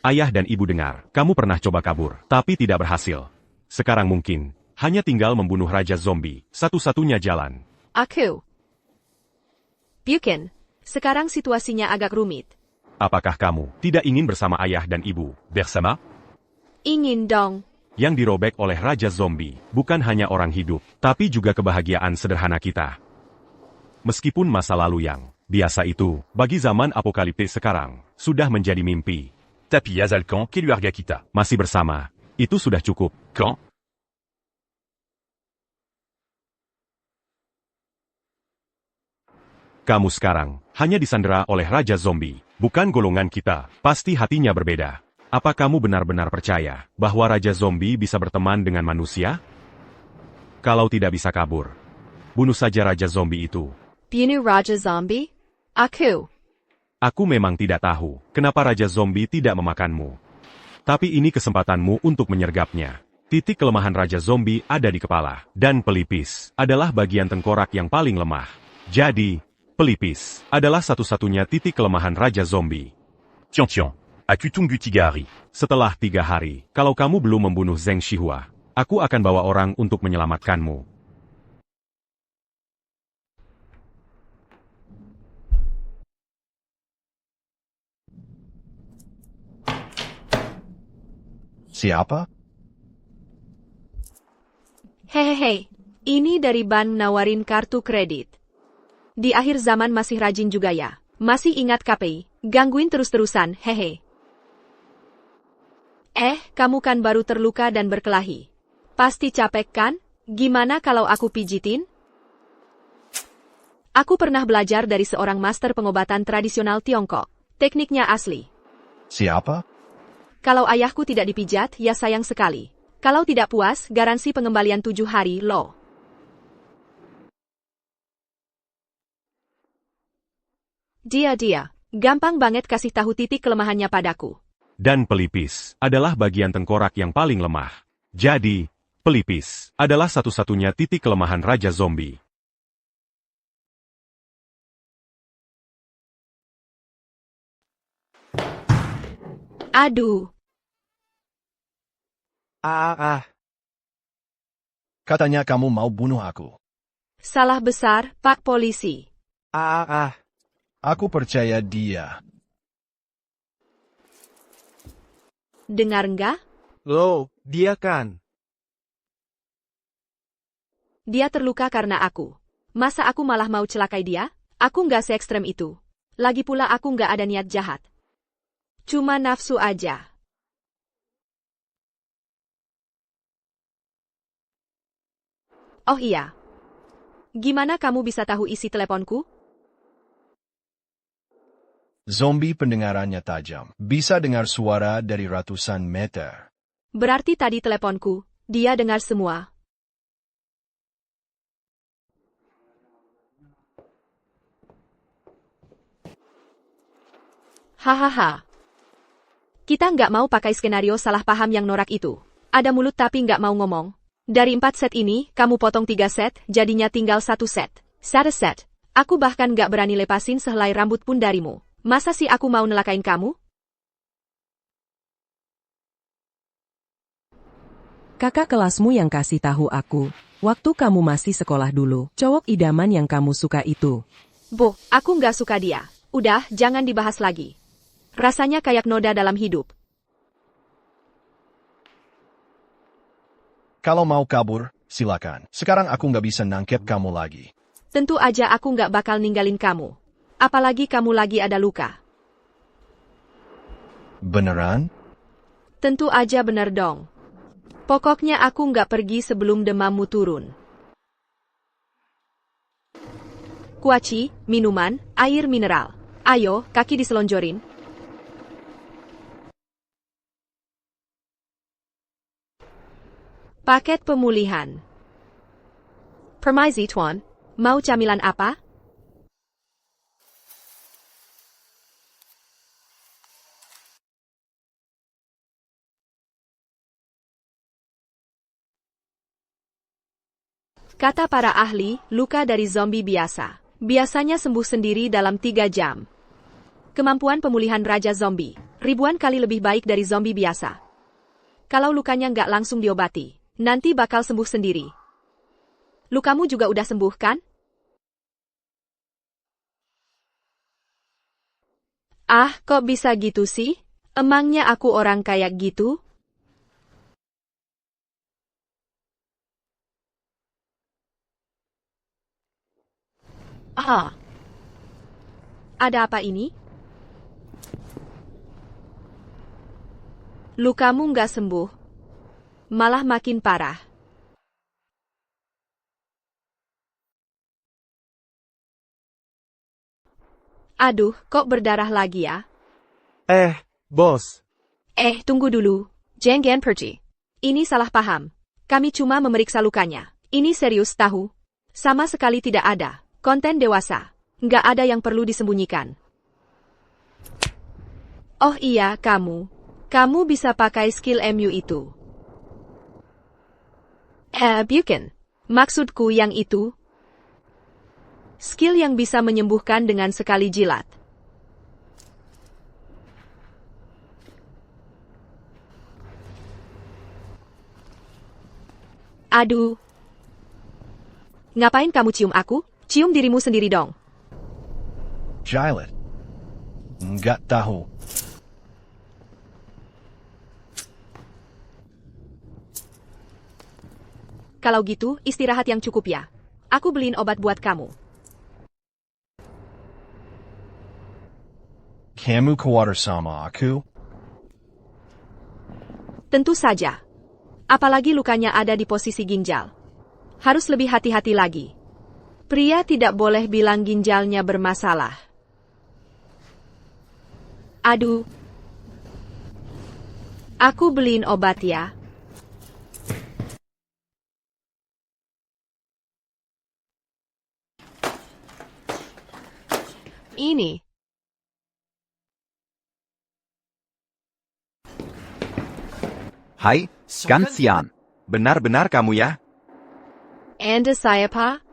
Ayah dan ibu dengar, kamu pernah coba kabur, tapi tidak berhasil. Sekarang mungkin, hanya tinggal membunuh Raja Zombie, satu-satunya jalan. Aku. Bukan. Sekarang situasinya agak rumit. Apakah kamu tidak ingin bersama ayah dan ibu, bersama? Ingin dong. Yang dirobek oleh Raja Zombie, bukan hanya orang hidup, tapi juga kebahagiaan sederhana kita. Meskipun masa lalu yang biasa itu, bagi zaman apokaliptis sekarang, sudah menjadi mimpi. Tapi Yazalkan keluarga kita masih bersama, itu sudah cukup, kan? Kamu sekarang hanya disandera oleh Raja Zombie, bukan golongan kita, pasti hatinya berbeda. Apa kamu benar-benar percaya bahwa Raja Zombie bisa berteman dengan manusia? Kalau tidak bisa kabur, bunuh saja Raja Zombie itu. Bunuh Raja Zombie? Aku memang tidak tahu kenapa Raja Zombie tidak memakanmu. Tapi ini kesempatanmu untuk menyergapnya. Titik kelemahan Raja Zombie ada di kepala, dan pelipis adalah bagian tengkorak yang paling lemah. Jadi, pelipis adalah satu-satunya titik kelemahan Raja Zombie. Tiong, aku tunggu 3 hari. Setelah 3 hari, kalau kamu belum membunuh Zheng Shihua, aku akan bawa orang untuk menyelamatkanmu. Siapa? Hehehe, ini dari bank nawarin kartu kredit. Di akhir zaman masih rajin juga ya. Masih ingat KPI, gangguin terus-terusan, hehe. Kamu kan baru terluka dan berkelahi. Pasti capek kan? Gimana kalau aku pijitin? Aku pernah belajar dari seorang master pengobatan tradisional Tiongkok. Tekniknya asli. Siapa? Kalau ayahku tidak dipijat, ya sayang sekali. Kalau tidak puas, garansi pengembalian 7 hari, loh. Dia. Gampang banget kasih tahu titik kelemahannya padaku. Dan pelipis adalah bagian tengkorak yang paling lemah. Jadi, pelipis adalah satu-satunya titik kelemahan Raja Zombie. Aduh. Katanya kamu mau bunuh aku. Salah besar, Pak Polisi. Aku percaya dia. Dengar nggak? Loh, dia kan. Dia terluka karena aku. Masa aku malah mau celakai dia? Aku nggak se-ekstrem itu. Lagi pula aku nggak ada niat jahat. Cuma nafsu aja. Oh iya. Gimana kamu bisa tahu isi teleponku? Zombie pendengarannya tajam. Bisa dengar suara dari ratusan meter. Berarti tadi teleponku, dia dengar semua. Hahaha. Kita nggak mau pakai skenario salah paham yang norak itu. Ada mulut tapi nggak mau ngomong. Dari 4 set ini, kamu potong 3 set, jadinya tinggal 1 set. 1 set. Aku bahkan nggak berani lepasin sehelai rambut pun darimu. Masa sih aku mau nelakain kamu? Kakak kelasmu yang kasih tahu aku, waktu kamu masih sekolah dulu, cowok idaman yang kamu suka itu. Boh, aku nggak suka dia. Udah, jangan dibahas lagi. Rasanya kayak noda dalam hidup. Kalau mau kabur, silakan. Sekarang aku nggak bisa nangkep kamu lagi. Tentu aja aku nggak bakal ninggalin kamu. Apalagi kamu lagi ada luka. Beneran? Tentu aja bener dong. Pokoknya aku nggak pergi sebelum demammu turun. Kuaci, minuman, air mineral. Ayo, kaki diselonjorin. Paket pemulihan. Permisi, Tuan. Mau camilan apa? Kata para ahli, luka dari zombie biasa biasanya sembuh sendiri dalam 3 jam. Kemampuan pemulihan Raja Zombie ribuan kali lebih baik dari zombie biasa. Kalau lukanya nggak langsung diobati, nanti bakal sembuh sendiri. Lukamu juga udah sembuh, kan? Ah, kok bisa gitu sih? Emangnya aku orang kayak gitu? Ah. Ada apa ini? Lukamu nggak sembuh. Malah makin parah. Aduh, kok berdarah lagi ya? Bos. Tunggu dulu. Jangan pergi. Ini salah paham. Kami cuma memeriksa lukanya. Ini serius tahu. Sama sekali tidak ada. Konten dewasa. Nggak ada yang perlu disembunyikan. Oh iya, kamu. Kamu bisa pakai skill MU itu. Bukan. Maksudku yang itu. Skill yang bisa menyembuhkan dengan sekali jilat. Aduh. Ngapain kamu cium aku? Cium dirimu sendiri dong. Jilat. Nggak tahu. Kalau gitu, istirahat yang cukup ya. Aku beliin obat buat kamu. Kamu khawatir sama aku? Tentu saja. Apalagi lukanya ada di posisi ginjal. Harus lebih hati-hati lagi. Pria tidak boleh bilang ginjalnya bermasalah. Aduh. Aku beliin obat ya. Ini. Hai, Gantian. Benar-benar kamu ya? Anda saya Pak?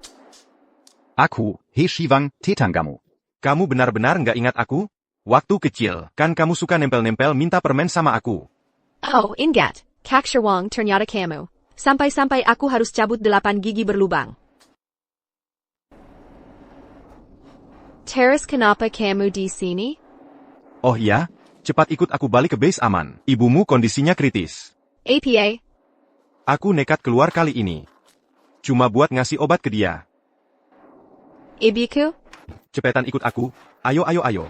Aku, He Shiwang Tetanggamu. Kamu benar-benar nggak ingat aku? Waktu kecil, kan kamu suka nempel-nempel minta permen sama aku. Oh, ingat. Kak Sherwang ternyata kamu. Sampai-sampai aku harus cabut 8 gigi berlubang. Teres, kenapa kamu di sini? Oh ya? Cepat ikut aku balik ke base aman. Ibumu kondisinya kritis. APA. Aku nekat keluar kali ini. Cuma buat ngasih obat ke dia. Ibiku? Cepetan ikut aku. Ayo, ayo, ayo.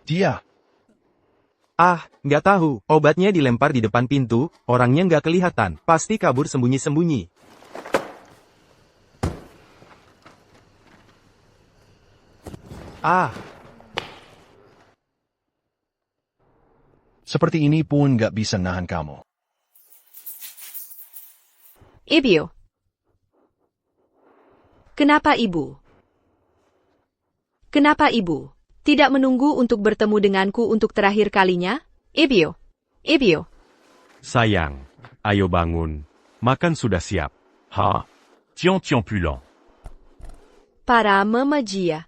Dia. Nggak tahu. Obatnya dilempar di depan pintu, orangnya nggak kelihatan. Pasti kabur sembunyi-sembunyi. Seperti ini pun nggak bisa nahan kamu. Ibu. Kenapa ibu? Kenapa ibu? Tidak menunggu untuk bertemu denganku untuk terakhir kalinya? Ibu. Ibu. Sayang, ayo bangun. Makan sudah siap. Tiens pulant. para memejia.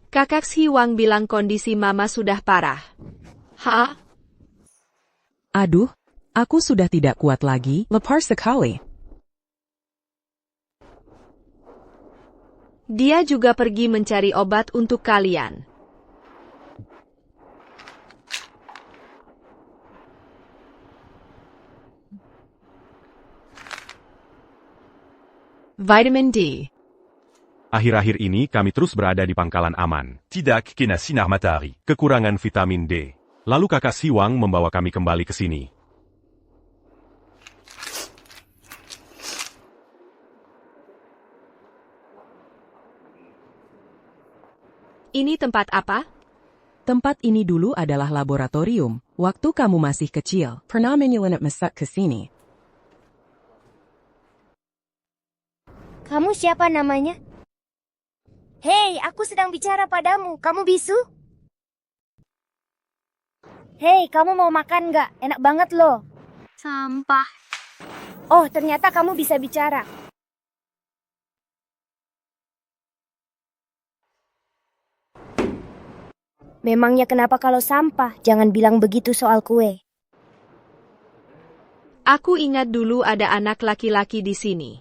Kakak Siwang bilang kondisi mama sudah parah. Hah? Aduh, aku sudah tidak kuat lagi, lapar sekali. Dia juga pergi mencari obat untuk kalian. Vitamin D. Akhir-akhir ini kami terus berada di pangkalan aman. Tidak kena sinar matahari. Kekurangan vitamin D. Lalu kakak Siwang membawa kami kembali ke sini. Ini tempat apa? Tempat ini dulu adalah laboratorium, waktu kamu masih kecil. Pernah menyelinap masak ke sini. Kamu siapa namanya? Hei, aku sedang bicara padamu. Kamu bisu? Hei, kamu mau makan nggak? Enak banget loh. Sampah. Oh, ternyata kamu bisa bicara. Memangnya kenapa kalau sampah? Jangan bilang begitu soal kue. Aku ingat dulu ada anak laki-laki di sini.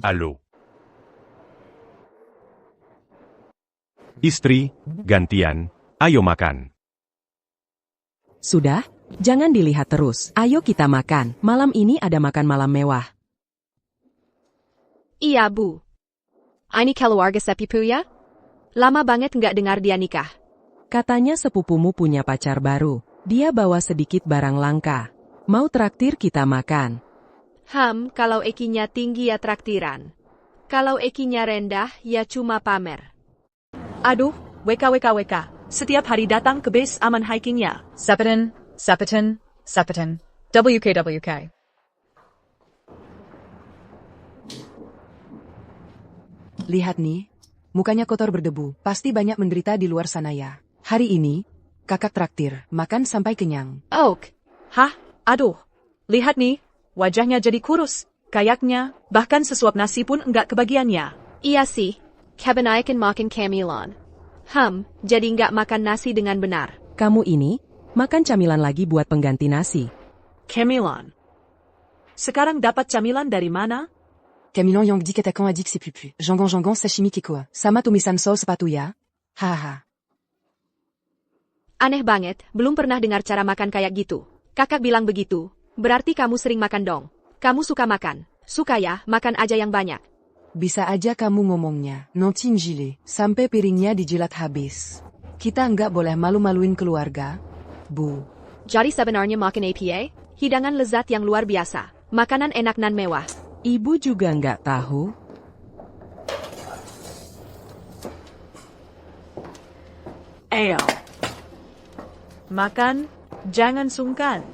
Halo. Istri, gantian, ayo makan. Sudah? Jangan dilihat terus. Ayo kita makan. Malam ini ada makan malam mewah. Iya, Bu. Ini keluarga sepupu ya? Lama banget nggak dengar dia nikah. Katanya sepupumu punya pacar baru. Dia bawa sedikit barang langka. Mau traktir kita makan. Kalau ekinya tinggi ya traktiran. Kalau ekinya rendah ya cuma pamer. Aduh, WK. Setiap hari datang ke base aman hikingnya. Sapetan. WK. Lihat nih, mukanya kotor berdebu. Pasti banyak menderita di luar sana ya. Hari ini, kakak traktir, makan sampai kenyang. Oak. Aduh. Lihat nih, wajahnya jadi kurus. Kayaknya, bahkan sesuap nasi pun enggak kebagiannya. Iya sih, kebanyakan makan camilan. Jadi nggak makan nasi dengan benar. Kamu ini, makan camilan lagi buat pengganti nasi. Camilan. Sekarang dapat camilan dari mana? Camilan yang dikatakan adik si pupu. Janggon sashimi kiko. Sama tumisan saus sepatu ya. Haha. Aneh banget, belum pernah dengar cara makan kayak gitu. Kakak bilang begitu, berarti kamu sering makan dong. Kamu suka makan. Suka ya, makan aja yang banyak. Bisa aja kamu ngomongnya, nontin jile, sampai piringnya dijilat habis. Kita nggak boleh malu-maluin keluarga, Bu. Jadi sebenarnya makan APA, hidangan lezat yang luar biasa, makanan enak nan mewah. Ibu juga nggak tahu. Ayo. Makan, jangan sungkan.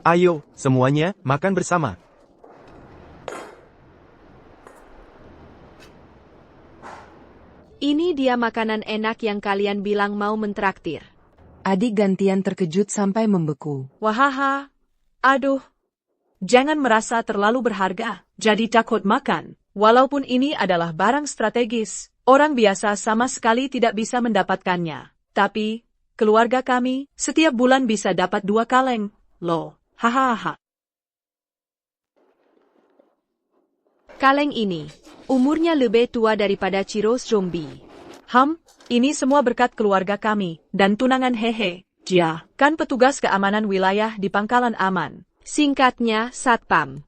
Ayo, semuanya, makan bersama. Ini dia makanan enak yang kalian bilang mau mentraktir. Adik gantian terkejut sampai membeku. Wahaha. Aduh. Jangan merasa terlalu berharga, jadi takut makan. Walaupun ini adalah barang strategis, orang biasa sama sekali tidak bisa mendapatkannya. Tapi, keluarga kami, setiap bulan bisa dapat 2 kaleng. Loh, hahaha. Kaleng ini, umurnya lebih tua daripada Ciro zombie. Ini semua berkat keluarga kami, dan tunangan hehe. Dia, kan petugas keamanan wilayah di pangkalan aman. Singkatnya, Satpam.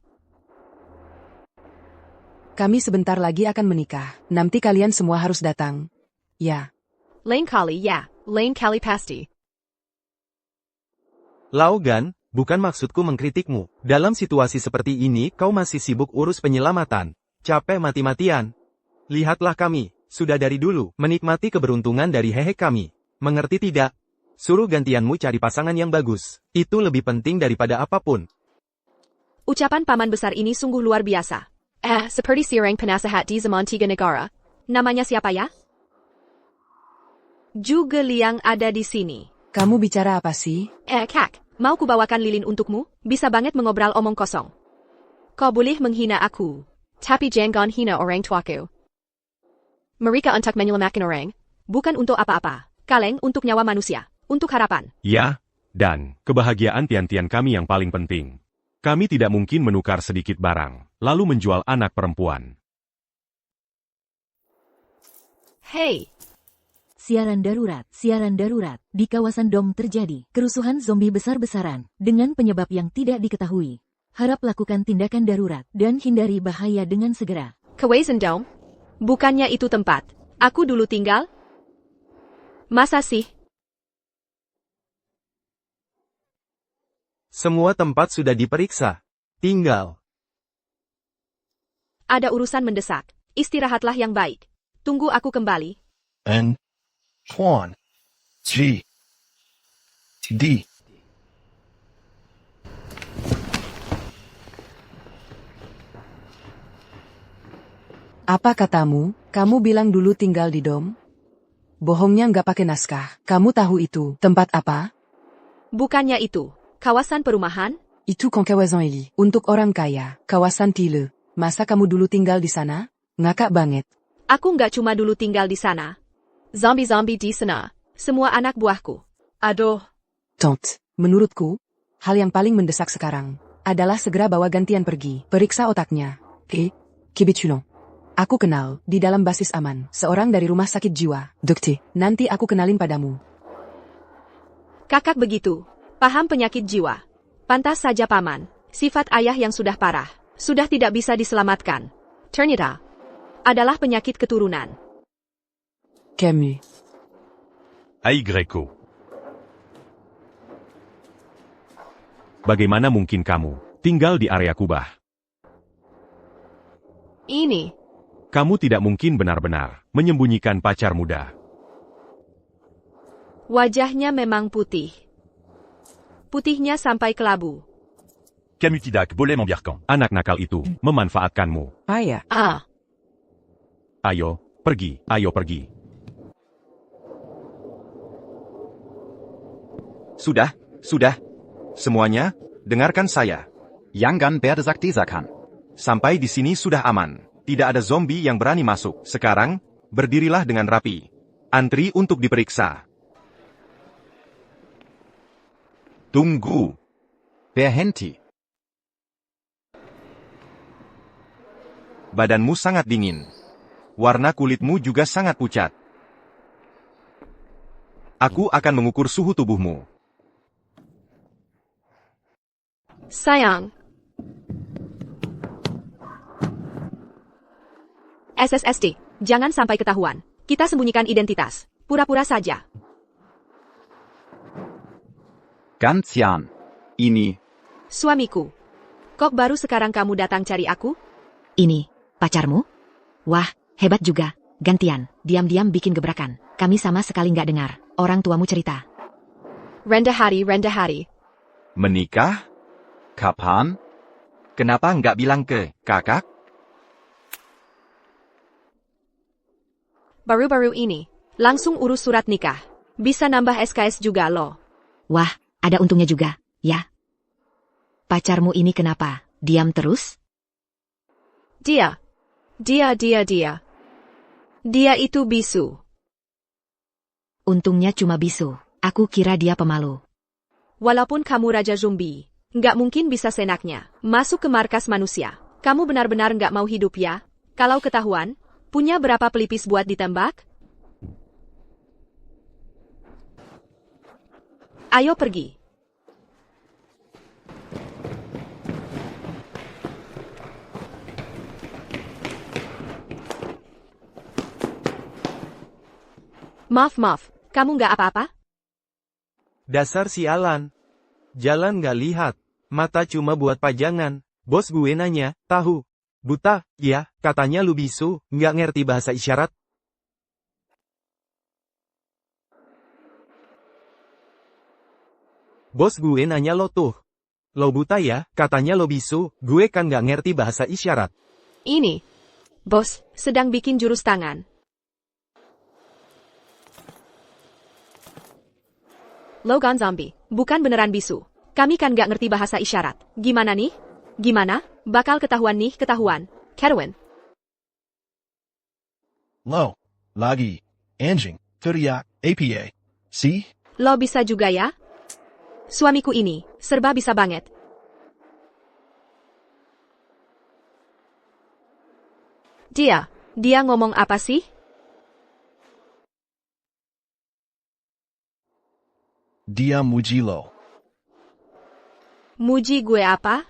Kami sebentar lagi akan menikah. Nanti kalian semua harus datang. Ya. Lain kali ya, lain kali pasti. Logan, bukan maksudku mengkritikmu. Dalam situasi seperti ini kau masih sibuk urus penyelamatan. Capek mati-matian. Lihatlah kami, sudah dari dulu menikmati keberuntungan dari hehe kami. Mengerti tidak? Suruh gantianmu cari pasangan yang bagus. Itu lebih penting daripada apapun. Ucapan paman besar ini sungguh luar biasa. Seperti seorang penasehat di zaman 3 negara. Namanya siapa ya? Juga Liang ada di sini. Kamu bicara apa sih? Kak, mau kubawakan lilin untukmu? Bisa banget mengobrol omong kosong. Kau boleh menghina aku, tapi jangan hina orang tuaku. Mereka untuk menyelamatkan orang, bukan untuk apa-apa. Kaleng untuk nyawa manusia, untuk harapan. Ya, dan kebahagiaan tian-tian kami yang paling penting. Kami tidak mungkin menukar sedikit barang, lalu menjual anak perempuan. Hei, Siaran darurat. Di kawasan Dom terjadi kerusuhan zombie besar-besaran dengan penyebab yang tidak diketahui. Harap lakukan tindakan darurat dan hindari bahaya dengan segera. Kawasan Dome? Bukannya itu tempat aku dulu tinggal? Masa sih? Semua tempat sudah diperiksa. Tinggal. Ada urusan mendesak. Istirahatlah yang baik. Tunggu aku kembali. N. Quan. G. D. Apa katamu? Kamu bilang dulu tinggal di Dom? Bohongnya nggak pakai naskah. Kamu tahu itu tempat apa? Bukannya itu. Kawasan perumahan? Itu kawasan Eli. Untuk orang kaya. Kawasan Tile. Masa kamu dulu tinggal di sana? Ngakak banget. Aku nggak cuma dulu tinggal di sana. Zombie-zombie di sana. Semua anak buahku. Aduh. Tante, menurutku, hal yang paling mendesak sekarang adalah segera bawa gantian pergi. Periksa otaknya. Kibitulon. Aku kenal, di dalam basis aman, seorang dari rumah sakit jiwa. Dokter, nanti aku kenalin padamu. Kakak begitu. Paham penyakit jiwa. Pantas saja paman. Sifat ayah yang sudah parah. Sudah tidak bisa diselamatkan. Ternyata adalah penyakit keturunan. Camus. Ai Greco. Bagaimana mungkin kamu tinggal di area kubah? Ini. Kamu tidak mungkin benar-benar menyembunyikan pacar muda. Wajahnya memang putih. Putihnya sampai kelabu. Camus tidak boleh membiarkan. Anak nakal itu memanfaatkanmu. Ayah. Ayo, pergi. Ayo pergi. Sudah. Semuanya, dengarkan saya. Jangan berdesak-desakan. Sampai di sini sudah aman. Tidak ada zombie yang berani masuk. Sekarang, berdirilah dengan rapi. Antri untuk diperiksa. Tunggu. Berhenti. Badanmu sangat dingin. Warna kulitmu juga sangat pucat. Aku akan mengukur suhu tubuhmu. Sayang. SSSD, jangan sampai ketahuan. Kita sembunyikan identitas. Pura-pura saja. Gantian. Ini. Suamiku. Kok baru sekarang kamu datang cari aku? Ini, pacarmu? Wah, hebat juga. Gantian, diam-diam bikin gebrakan. Kami sama sekali nggak dengar. Orang tuamu cerita. Rendah hari. Menikah? Kapan? Kenapa nggak bilang ke kakak? Baru-baru ini, langsung urus surat nikah. Bisa nambah SKS juga loh. Wah, ada untungnya juga, ya. Pacarmu ini kenapa? Diam terus? Dia itu bisu. Untungnya cuma bisu. Aku kira dia pemalu. Walaupun kamu raja zombie, nggak mungkin bisa senaknya masuk ke markas manusia. Kamu benar-benar nggak mau hidup ya? Kalau ketahuan, punya berapa pelipis buat ditembak? Ayo pergi. Maaf, kamu nggak apa-apa? Dasar sialan. Jalan nggak lihat. Mata cuma buat pajangan. Bos gue nanya, tahu. Buta, ya, katanya lu bisu, nggak ngerti bahasa isyarat. Bos gue nanya lo tuh. Lo buta ya, katanya lo bisu, gue kan nggak ngerti bahasa isyarat. Ini. Bos, sedang bikin jurus tangan. Logan zombie, bukan beneran bisu. Kami kan gak ngerti bahasa isyarat. Gimana nih? Gimana? Bakal ketahuan nih, ketahuan. Kerwin. Lo. Lagi. Anjing. Teriak. APA. See? Lo bisa juga ya? Suamiku ini, serba bisa banget. Dia ngomong apa sih? Dia muji lo. Muji gue apa?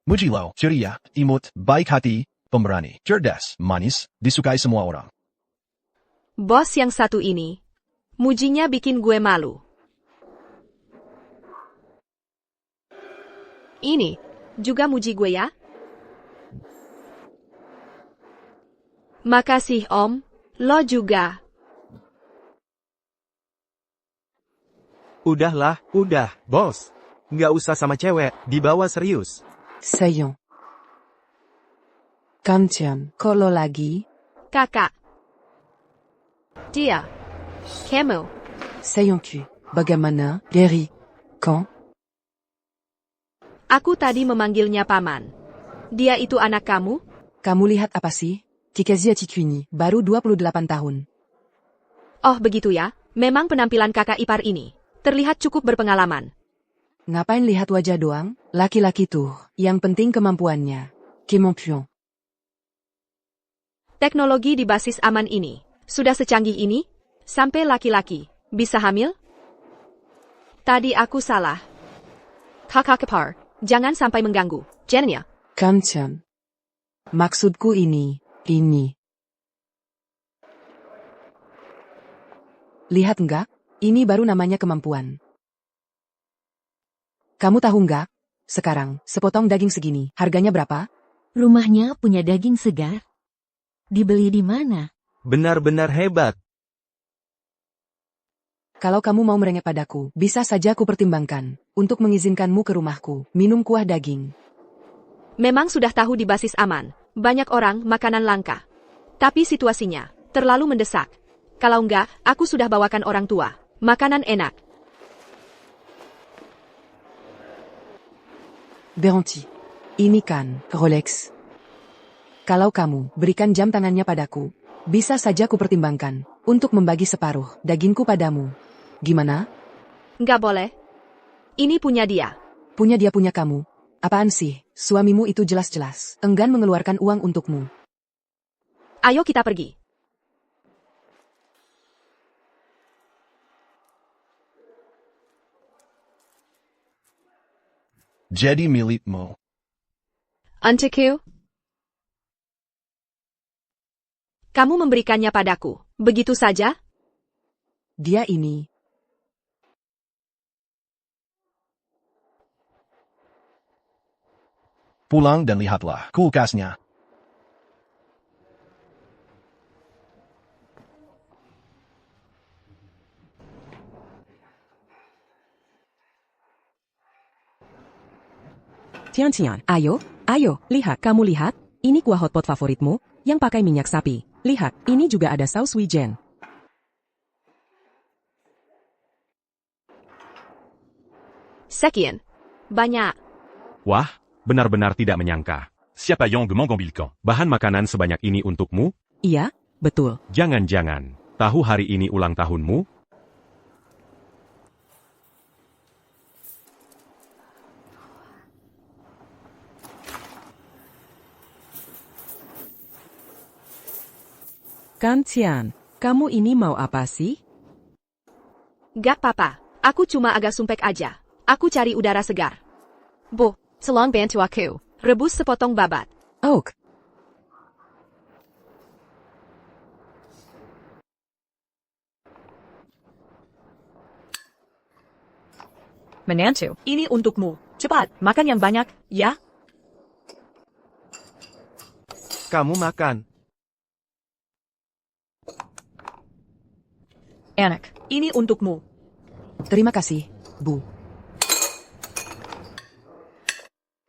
Muji lo. Ceria. Imut. Baik hati. Pemberani. Cerdas. Manis. Disukai semua orang. Bos yang satu ini, mujinya bikin gue malu. Ini, juga muji gue ya? Makasih Om, lo juga. Udahlah, udah, bos. Nggak usah sama cewek, dibawa serius. Sayon. Gantian, kok lo lagi? Kakak. Dia. Kamu. Sayonku, bagaimana, Gary? Quand? Aku tadi memanggilnya paman. Dia itu anak kamu? Kamu lihat apa sih? Kikazia Cikuni, baru 28 tahun. Oh begitu ya, memang penampilan kakak ipar ini terlihat cukup berpengalaman. Ngapain lihat wajah doang? Laki-laki tuh, yang penting kemampuannya. Kemampuan. Teknologi di basis aman ini sudah secanggih ini? Sampai laki-laki bisa hamil? Tadi aku salah. Kakak ipar, jangan sampai mengganggu. Jenya. Gantian. Maksudku ini. Lihat enggak? Ini baru namanya kemampuan. Kamu tahu enggak? Sekarang, sepotong daging segini, harganya berapa? Rumahnya punya daging segar? Dibeli di mana? Benar-benar hebat. Kalau kamu mau merengek padaku, bisa saja ku pertimbangkan untuk mengizinkanmu ke rumahku, minum kuah daging. Memang sudah tahu di basis aman, banyak orang makanan langka. Tapi situasinya terlalu mendesak. Kalau enggak, aku sudah bawakan orang tua makanan enak. Berhenti. Ini kan Rolex. Kalau kamu berikan jam tangannya padaku, bisa saja ku pertimbangkan untuk membagi separuh dagingku padamu. Gimana? Nggak boleh. Ini punya dia. Punya dia punya kamu. Apaan sih? Suamimu itu jelas-jelas enggan mengeluarkan uang untukmu. Ayo kita pergi. Jadi milikmu. Untukku? Kamu memberikannya padaku, begitu saja? Dia ini. Pulang dan lihatlah kulkasnya. Tian, ayo, lihat, kamu lihat, ini kuah hotpot favoritmu, yang pakai minyak sapi. Lihat, ini juga ada saus wijen. Sekian. Banyak. Wah, benar-benar tidak menyangka. Siapa yang mengambil camp? Bahan makanan sebanyak ini untukmu? Iya, betul. Jangan-jangan, tahu hari ini ulang tahunmu? Gantian, kamu ini mau apa sih? Gak apa-apa, aku cuma agak sumpek aja. Aku cari udara segar. Bo, tolong bantu aku. Rebus sepotong babat. Oak. Menantu, ini untukmu. Cepat, makan yang banyak, ya? Kamu makan. Anak, ini untukmu. Terima kasih, Bu.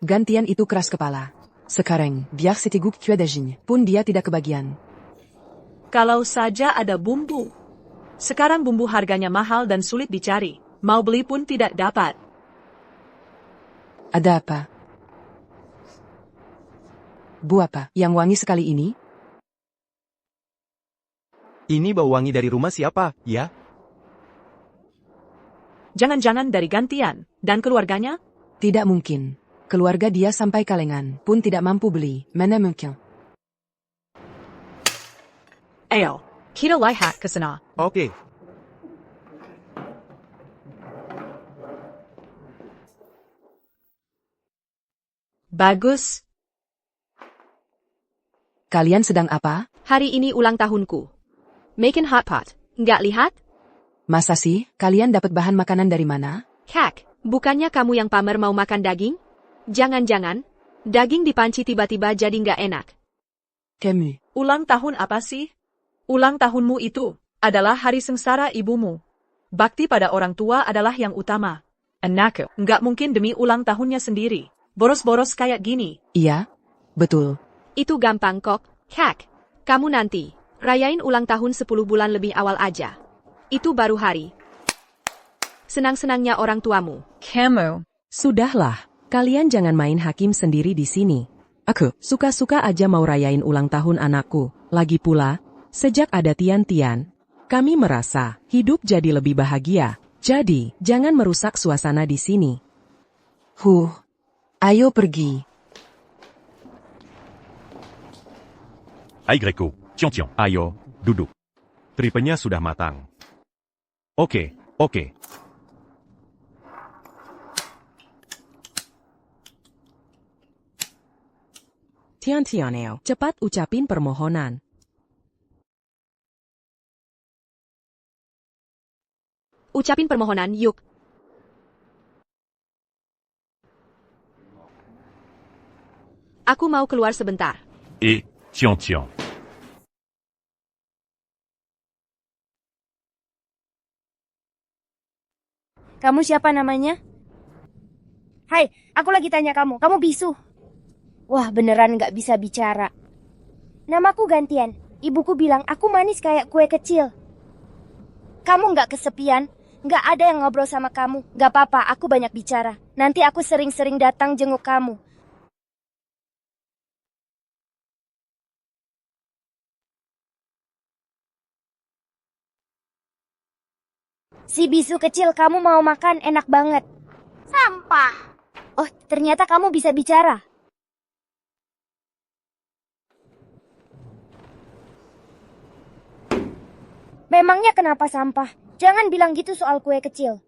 Gantian itu keras kepala. Sekarang, biar seteguk kuah daging pun dia tidak kebagian. Kalau saja ada bumbu. Sekarang bumbu harganya mahal dan sulit dicari. Mau beli pun tidak dapat. Ada apa? Bu apa yang wangi sekali ini? Ini bau wangi dari rumah siapa, ya? Jangan-jangan dari Gantian dan keluarganya? Tidak mungkin. Keluarga dia sampai kalengan pun tidak mampu beli. Mana mungkin? Ayo, kita lihat ke sana. Oke. Bagus. Kalian sedang apa? Hari ini ulang tahunku. Making hot pot. Nggak lihat? Masa sih, kalian dapat bahan makanan dari mana? Kak, bukannya kamu yang pamer mau makan daging? Jangan-jangan, daging dipanci tiba-tiba jadi nggak enak. Kemi. Ulang tahun apa sih? Ulang tahunmu itu adalah hari sengsara ibumu. Bakti pada orang tua adalah yang utama. Anakku, nggak mungkin demi ulang tahunnya sendiri. Boros-boros kayak gini. Iya, betul. Itu gampang kok, Kak. Kamu nanti, rayain ulang tahun 10 bulan lebih awal aja. Itu baru hari. Senang-senangnya orang tuamu. Kamu. Sudahlah, kalian jangan main hakim sendiri di sini. Aku suka-suka aja mau rayain ulang tahun anakku. Lagi pula, sejak ada Tian-Tian, kami merasa hidup jadi lebih bahagia. Jadi, jangan merusak suasana di sini. Ayo pergi. Ai Greco, Tiong. Ayo, duduk. Tripenya sudah matang. Oke. Tian-Tianeo, cepat ucapin permohonan. Ucapin permohonan, yuk. Aku mau keluar sebentar. Tiong. Kamu siapa namanya? Hai, aku lagi tanya kamu. Kamu bisu? Wah, beneran nggak bisa bicara. Namaku Gantian. Ibuku bilang aku manis kayak kue kecil. Kamu nggak kesepian? Nggak ada yang ngobrol sama kamu? Nggak apa-apa, aku banyak bicara. Nanti aku sering-sering datang jenguk kamu. Si bisu kecil, kamu mau makan, enak banget. Sampah. Oh, ternyata kamu bisa bicara. Memangnya kenapa sampah? Jangan bilang gitu soal kue kecil.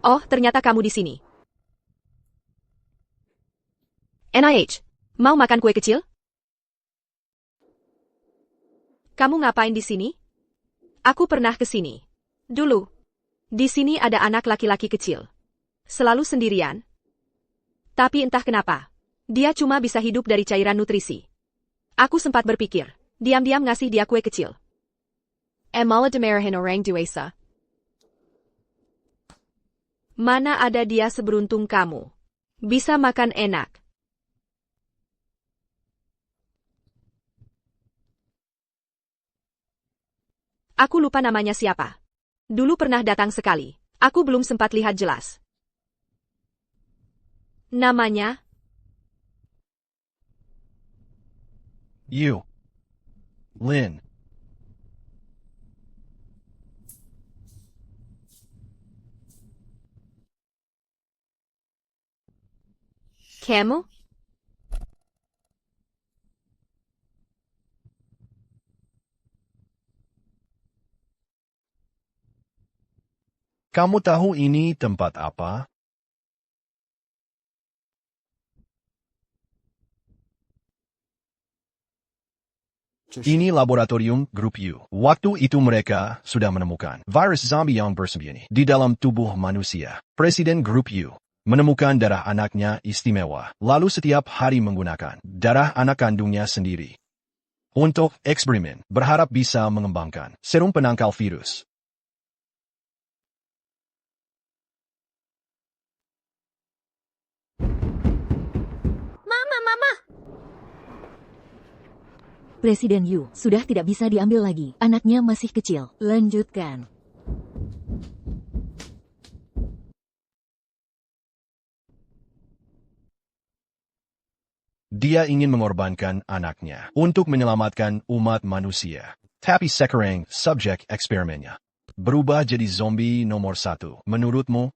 Oh, ternyata kamu di sini. NIH, mau makan kue kecil? Kamu ngapain di sini? Aku pernah ke sini. Dulu. Di sini ada anak laki-laki kecil. Selalu sendirian. Tapi entah kenapa, dia cuma bisa hidup dari cairan nutrisi. Aku sempat berpikir, diam-diam ngasih dia kue kecil. Emala demarahin orang duesa. Mana ada dia seberuntung kamu. Bisa makan enak. Aku lupa namanya siapa. Dulu pernah datang sekali. Aku belum sempat lihat jelas. Namanya? You. Lin. Kamu? Kamu tahu ini tempat apa? Ini laboratorium Grup U. Waktu itu mereka sudah menemukan virus zombie yang bersembunyi di dalam tubuh manusia. Presiden Grup U menemukan darah anaknya istimewa, lalu setiap hari menggunakan darah anak kandungnya sendiri. Untuk eksperimen, berharap bisa mengembangkan serum penangkal virus. Mama. Presiden Yu sudah tidak bisa diambil lagi. Anaknya masih kecil. Lanjutkan. Dia ingin mengorbankan anaknya untuk menyelamatkan umat manusia. Tapi sekarang subjek eksperimennya berubah jadi zombie nomor 1. Menurutmu,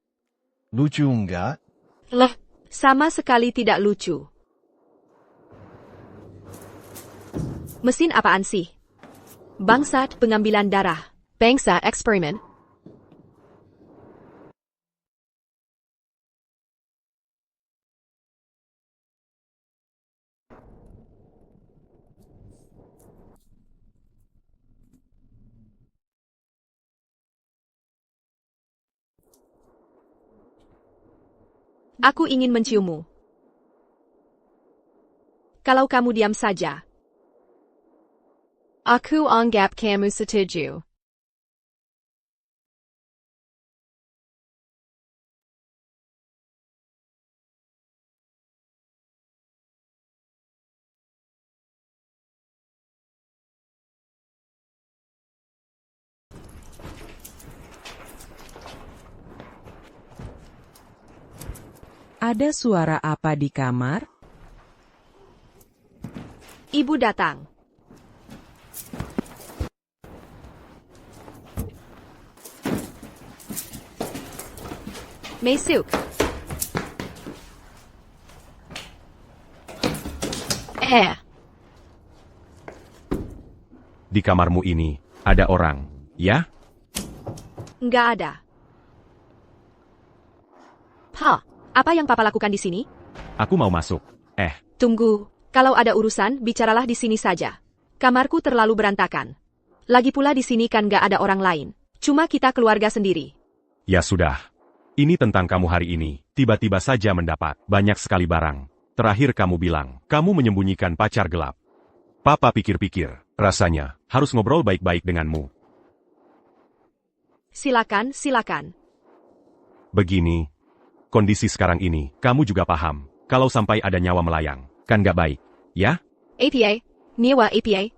lucu enggak? Lah, sama sekali tidak lucu. Mesin apaan sih? Bangsat pengambilan darah. Bangsa eksperimen. Aku ingin menciummu. Kalau kamu diam saja. Aku anggap kamu setuju. Ada suara apa di kamar? Ibu datang. Masuk. Di kamarmu ini, ada orang, ya? Nggak ada. Hah, apa yang Papa lakukan di sini? Aku mau masuk. Tunggu, kalau ada urusan, bicaralah di sini saja. Kamarku terlalu berantakan. Lagi pula di sini kan nggak ada orang lain. Cuma kita keluarga sendiri. Ya sudah. Ini tentang kamu hari ini. Tiba-tiba saja mendapat banyak sekali barang. Terakhir kamu bilang, kamu menyembunyikan pacar gelap. Papa pikir-pikir, rasanya harus ngobrol baik-baik denganmu. Silakan, silakan. Begini, kondisi sekarang ini, kamu juga paham. Kalau sampai ada nyawa melayang, kan gak baik, ya? APA, Niwa APA.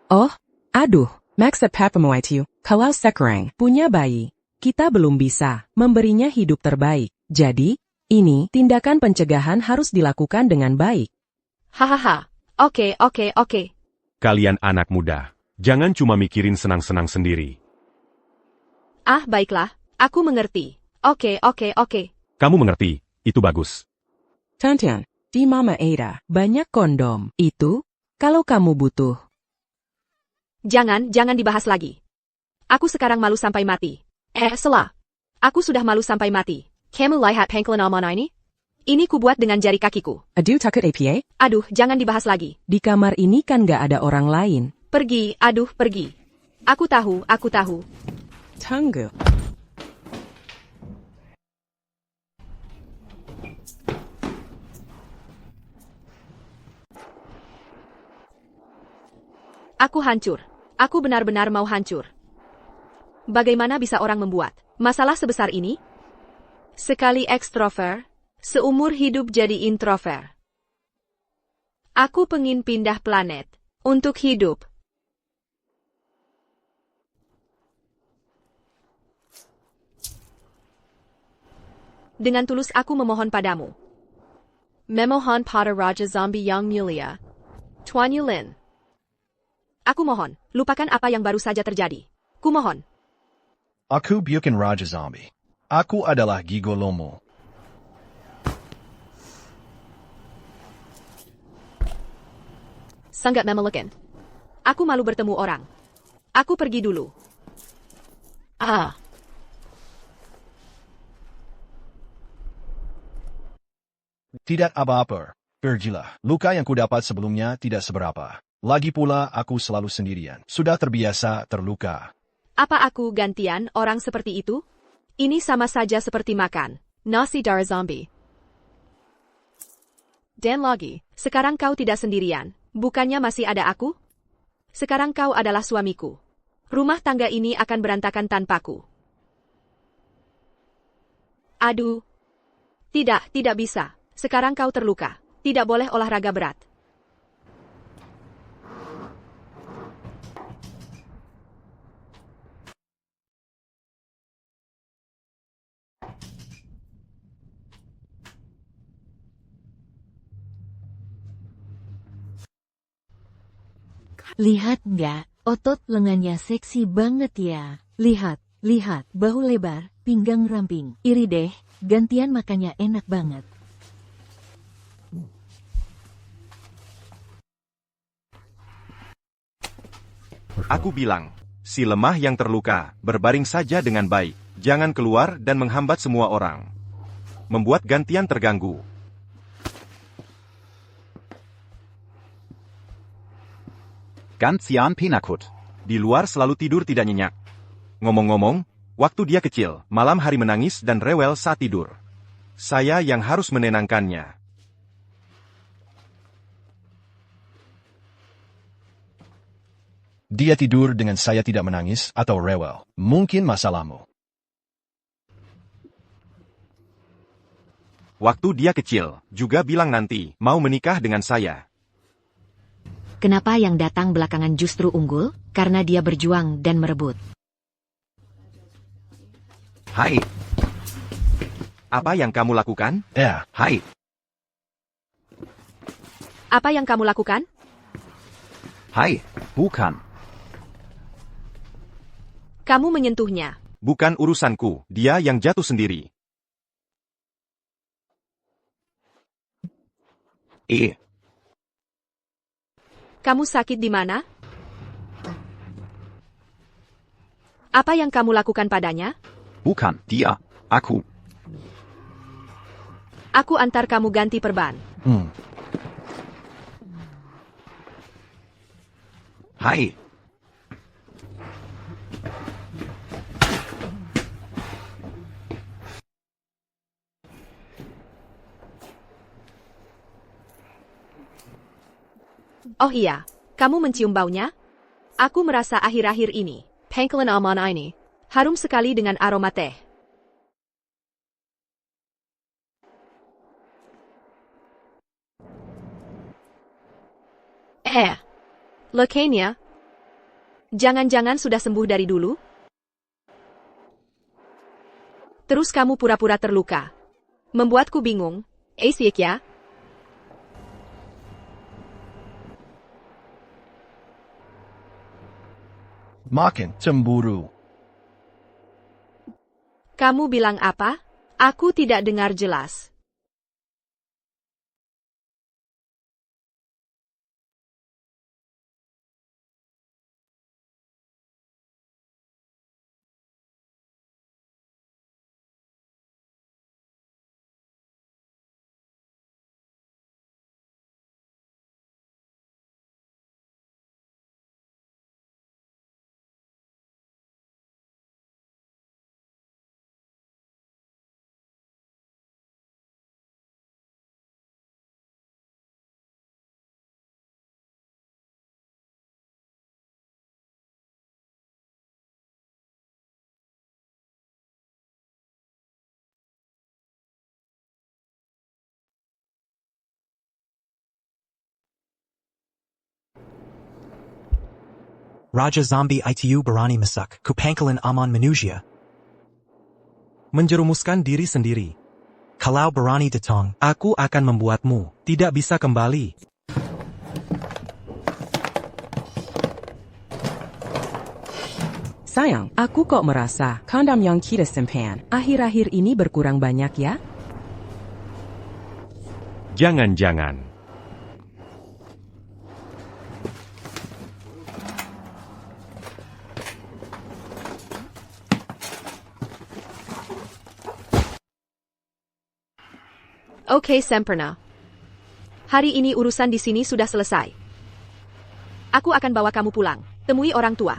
Oh, aduh, Max Papamoitiu, kalau sekarang punya bayi, kita belum bisa memberinya hidup terbaik. Jadi, ini tindakan pencegahan harus dilakukan dengan baik. Hahaha, oke. Kalian anak muda, jangan cuma mikirin senang-senang sendiri. Ah, baiklah, aku mengerti. Oke. Kamu mengerti, itu bagus. Tantian, di Mama Ada, banyak kondom. Itu, kalau kamu butuh. Jangan dibahas lagi. Aku sekarang malu sampai mati. Salah. Aku sudah malu sampai mati. Kamu lihat pangkalan Almana ini? Ini kubuat dengan jari kakiku. Aduh takut APA? Aduh, jangan dibahas lagi. Di kamar ini kan gak ada orang lain. Pergi. Aku tahu. Tunggu. Aku hancur. Aku benar-benar mau hancur. Bagaimana bisa orang membuat masalah sebesar ini? Sekali ekstrovert, seumur hidup jadi introvert. Aku pengin pindah planet untuk hidup. Dengan tulus aku memohon padamu. Memohon pada Raja Zombie yang mulia, Tuan Yulin. Aku mohon, lupakan apa yang baru saja terjadi. Kumohon. Aku bukan Raja Zombie. Aku adalah gigolomo. Sangat memalukan. Aku malu bertemu orang. Aku pergi dulu. Tidak apa-apa. Pergilah. Luka yang kudapat sebelumnya tidak seberapa. Lagi pula aku selalu sendirian. Sudah terbiasa terluka. Apa aku gantian orang seperti itu? Ini sama saja seperti makan nasi dar zombie. Dan lagi, sekarang kau tidak sendirian. Bukannya masih ada aku? Sekarang kau adalah suamiku. Rumah tangga ini akan berantakan tanpaku. Aduh. Tidak bisa. Sekarang kau terluka. Tidak boleh olahraga berat. Lihat nggak, otot lengannya seksi banget ya. Lihat, lihat, bahu lebar, pinggang ramping. Iri deh, gantian makannya enak banget. Aku bilang, si lemah yang terluka, berbaring saja dengan baik. Jangan keluar dan menghambat semua orang. Membuat gantian terganggu. Gantian penakut. Di luar selalu tidur tidak nyenyak. Ngomong-ngomong, waktu dia kecil, malam hari menangis dan rewel saat tidur. Saya yang harus menenangkannya. Dia tidur dengan saya tidak menangis atau rewel. Mungkin masalahmu. Waktu dia kecil, juga bilang nanti, mau menikah dengan saya. Kenapa yang datang belakangan justru unggul? Karena dia berjuang dan merebut. Hai. Apa yang kamu lakukan? Ya. Hai. Apa yang kamu lakukan? Hai, bukan. Kamu menyentuhnya. Bukan urusanku, dia yang jatuh sendiri. Kamu sakit di mana? Apa yang kamu lakukan padanya? Bukan, dia, aku. Aku antar kamu ganti perban. Hai. Oh iya, kamu mencium baunya? Aku merasa akhir-akhir ini, Pangkalan Aman ini, harum sekali dengan aroma teh. Leukemia? Jangan-jangan sudah sembuh dari dulu? Terus kamu pura-pura terluka. Membuatku bingung. Siek ya? Makin cemburu. Kamu bilang apa? Aku tidak dengar jelas. Raja Zombie itu berani masuk ke pangkalan aman manusia. Menjerumuskan diri sendiri. Kalau berani datang, Aku akan membuatmu tidak bisa kembali. Sayang, aku kok merasa kondom yang kita simpan akhir-akhir ini berkurang banyak ya? Jangan-jangan. Oke, sempurna. Hari ini urusan di sini sudah selesai. Aku akan bawa kamu pulang. Temui orang tua.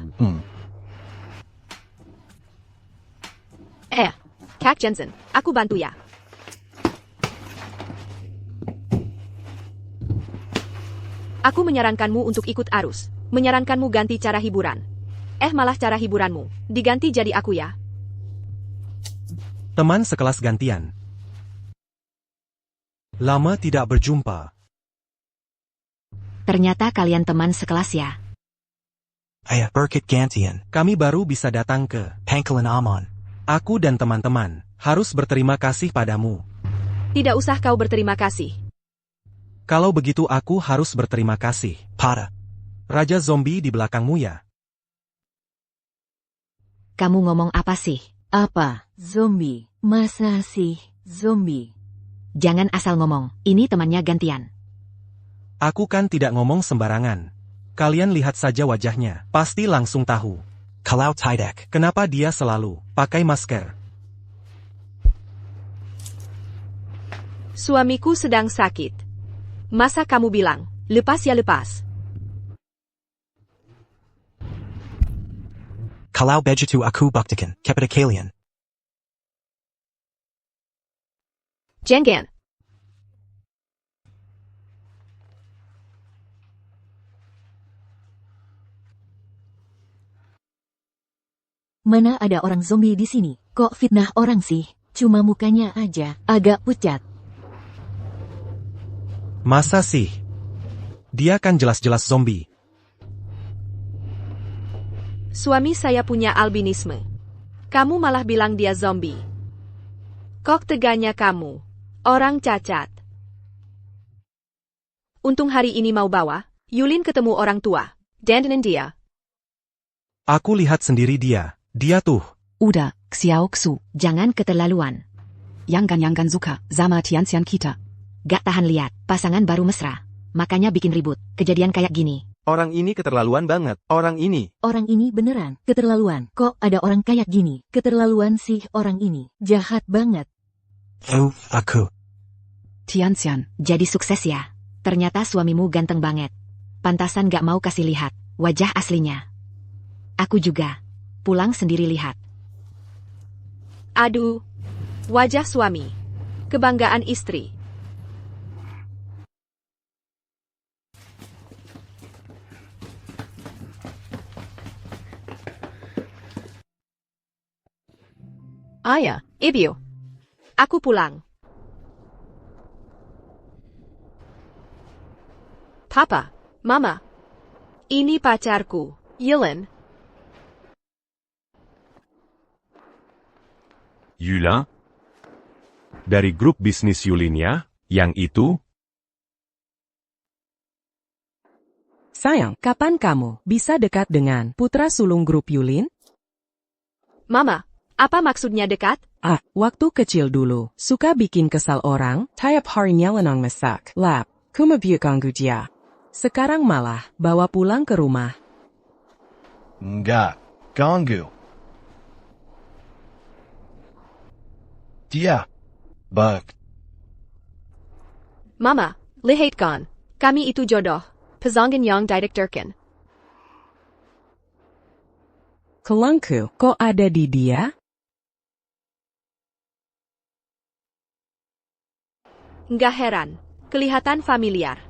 Kak Jensen, aku bantu ya. Aku menyarankanmu untuk ikut arus. Menyarankanmu ganti cara hiburan. Malah cara hiburanmu. Diganti jadi aku ya. Teman sekelas gantian. Lama tidak berjumpa. Ternyata kalian teman sekelas ya. Berkit gantian. Kami baru bisa datang ke pangkalan aman. Aku dan teman-teman harus berterima kasih padamu. Tidak usah kau berterima kasih. Kalau begitu aku harus berterima kasih pada Raja Zombie di belakangmu ya? Kamu ngomong apa sih? Apa? Zombie? Masa sih, zombie? Jangan asal ngomong, ini temannya gantian. Aku kan tidak ngomong sembarangan. Kalian lihat saja wajahnya, pasti langsung tahu. Kalau tidak, kenapa dia selalu pakai masker? Suamiku sedang sakit. Masa kamu bilang, lepas ya lepas? Kalau begitu aku buktikan kepada kalian. Jangan. Mana ada orang zombie di sini? Kok fitnah orang sih? Cuma mukanya aja agak pucat. Masa sih? Dia kan jelas-jelas zombie. Suami saya punya albinisme. Kamu malah bilang dia zombie. Kok teganya kamu? Orang cacat. Untung hari ini mau bawa Yulin ketemu orang tua. Dandanin dia. Aku lihat sendiri dia. Dia tuh. Udah, Xiao Xu. Jangan keterlaluan. Yang suka sama Tianxian kita. Gak tahan lihat, pasangan baru mesra. Makanya bikin ribut, kejadian kayak gini. Orang ini keterlaluan banget, orang ini. Orang ini beneran, keterlaluan. Kok ada orang kayak gini? Keterlaluan sih orang ini. Jahat banget. Aku. Tianxian. Jadi sukses ya. Ternyata suamimu ganteng banget. Pantasan gak mau kasih lihat wajah aslinya. Aku juga. Pulang sendiri lihat. Aduh. Wajah suami. Kebanggaan istri. Ayah, Ibu. Aku pulang. Papa, Mama. Ini pacarku, Yulin. Yula? Dari grup bisnis Yulinya, yang itu? Sayang, kapan kamu bisa dekat dengan putra sulung grup Yulin? Mama, apa maksudnya dekat? Waktu kecil dulu, suka bikin kesal orang, tiap hari nyelenong masak, lap, kumabyuk ganggu dia. Sekarang malah, bawa pulang ke rumah. Enggak, ganggu. Dia. Bug. Mama, lihat kan. Kami itu jodoh. Pasangan yang dideklarasikan. Kelangku, kok ada di dia? Nggak heran. Kelihatan familiar.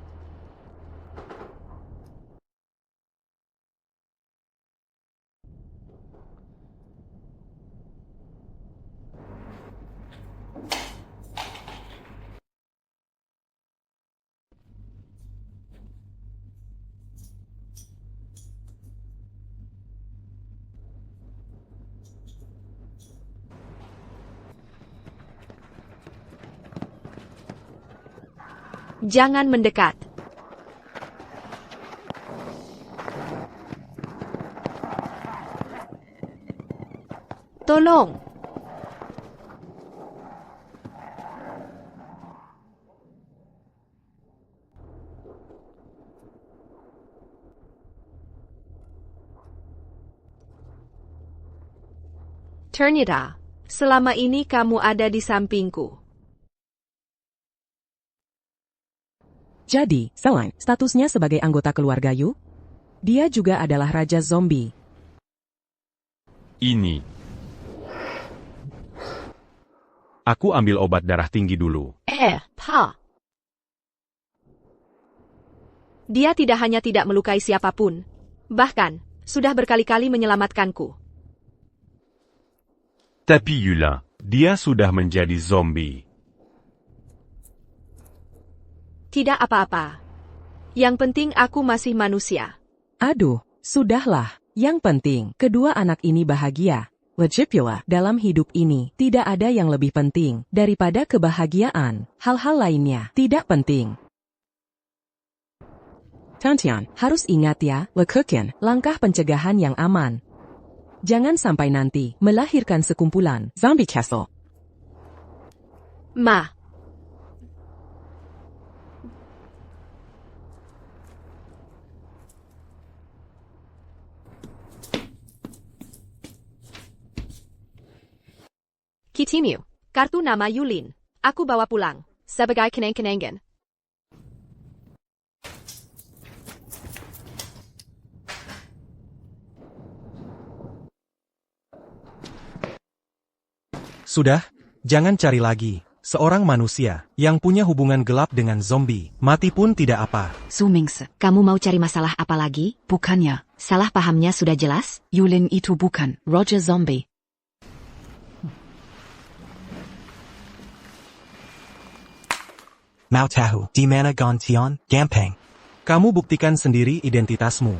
Jangan mendekat. Tolong. Ternyata, selama ini kamu ada di sampingku. Jadi, selain statusnya sebagai anggota keluarga Yu, dia juga adalah Raja Zombie. Ini. Aku ambil obat darah tinggi dulu. Pa. Dia tidak hanya tidak melukai siapapun, bahkan, sudah berkali-kali menyelamatkanku. Tapi Yula, dia sudah menjadi zombie. Tidak apa-apa. Yang penting aku masih manusia. Aduh, sudahlah. Yang penting, kedua anak ini bahagia. Lagipula, dalam hidup ini, tidak ada yang lebih penting daripada kebahagiaan. Hal-hal lainnya tidak penting. Gantian, harus ingat ya, lakukan langkah pencegahan yang aman. Jangan sampai nanti melahirkan sekumpulan zombie castle. Ma. Kitimiu, kartu nama Yulin. Aku bawa pulang, sebagai kenang-kenangan. Sudah, jangan cari lagi. Seorang manusia yang punya hubungan gelap dengan zombie, mati pun tidak apa. Sumingse, kamu mau cari masalah apa lagi? Bukannya. Salah pahamnya sudah jelas? Yulin itu bukan Roger Zombie. Mau tahu di mana Gantian? Gampang. Kamu buktikan sendiri identitasmu.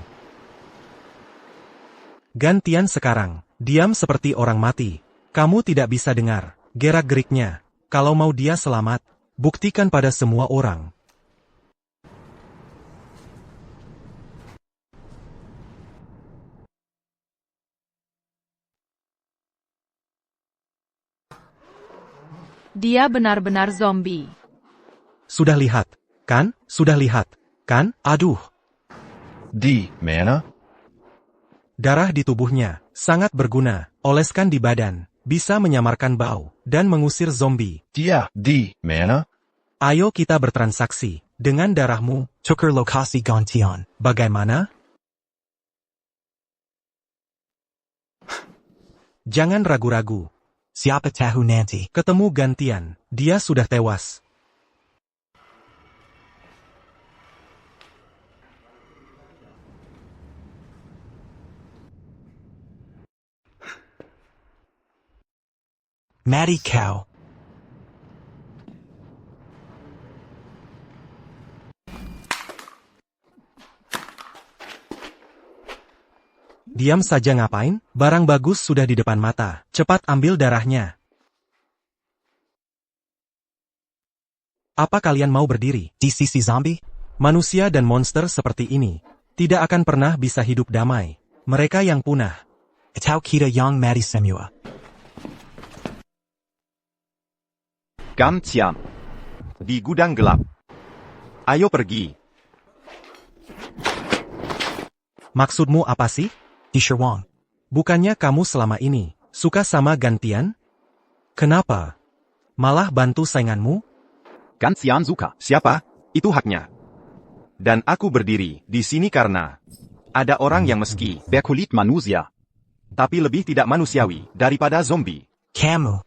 Gantian sekarang, diam seperti orang mati. Kamu tidak bisa dengar gerak-geriknya. Kalau mau dia selamat, buktikan pada semua orang. Dia benar-benar zombie. Sudah lihat, kan? Sudah lihat, kan? Aduh. Di mana? Darah di tubuhnya sangat berguna. Oleskan di badan, bisa menyamarkan bau dan mengusir zombie. Dia di mana? Ayo kita bertransaksi dengan darahmu. Tukar lokasi Gantian. Bagaimana? Jangan ragu-ragu. Siapa tahu nanti ketemu Gantian. Dia sudah tewas. Mari kau. Diam saja ngapain? Barang bagus sudah di depan mata. Cepat ambil darahnya. Apa kalian mau berdiri di sisi zombie? Manusia dan monster seperti ini tidak akan pernah bisa hidup damai. Mereka yang punah. Atau kita yang mati semua. Gantian. Di gudang gelap. Ayo pergi. Maksudmu apa sih? Tisha Wong. Bukannya kamu selama ini suka sama Gantian? Kenapa? Malah bantu sainganmu? Gantian suka. Siapa? Itu haknya. Dan aku berdiri di sini karena ada orang yang meski berkulit manusia, tapi lebih tidak manusiawi daripada zombie. Kamu.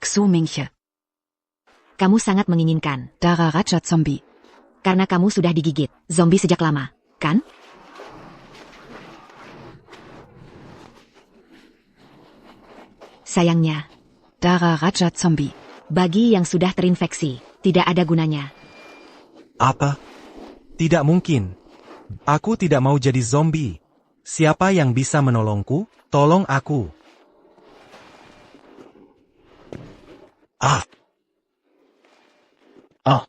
Ksumingse. Kamu sangat menginginkan darah Raja Zombie. Karena kamu sudah digigit zombie sejak lama, kan? Sayangnya, darah Raja Zombie bagi yang sudah terinfeksi tidak ada gunanya. Apa? Tidak mungkin. Aku tidak mau jadi zombie. Siapa yang bisa menolongku? Tolong aku. Ah. Ah.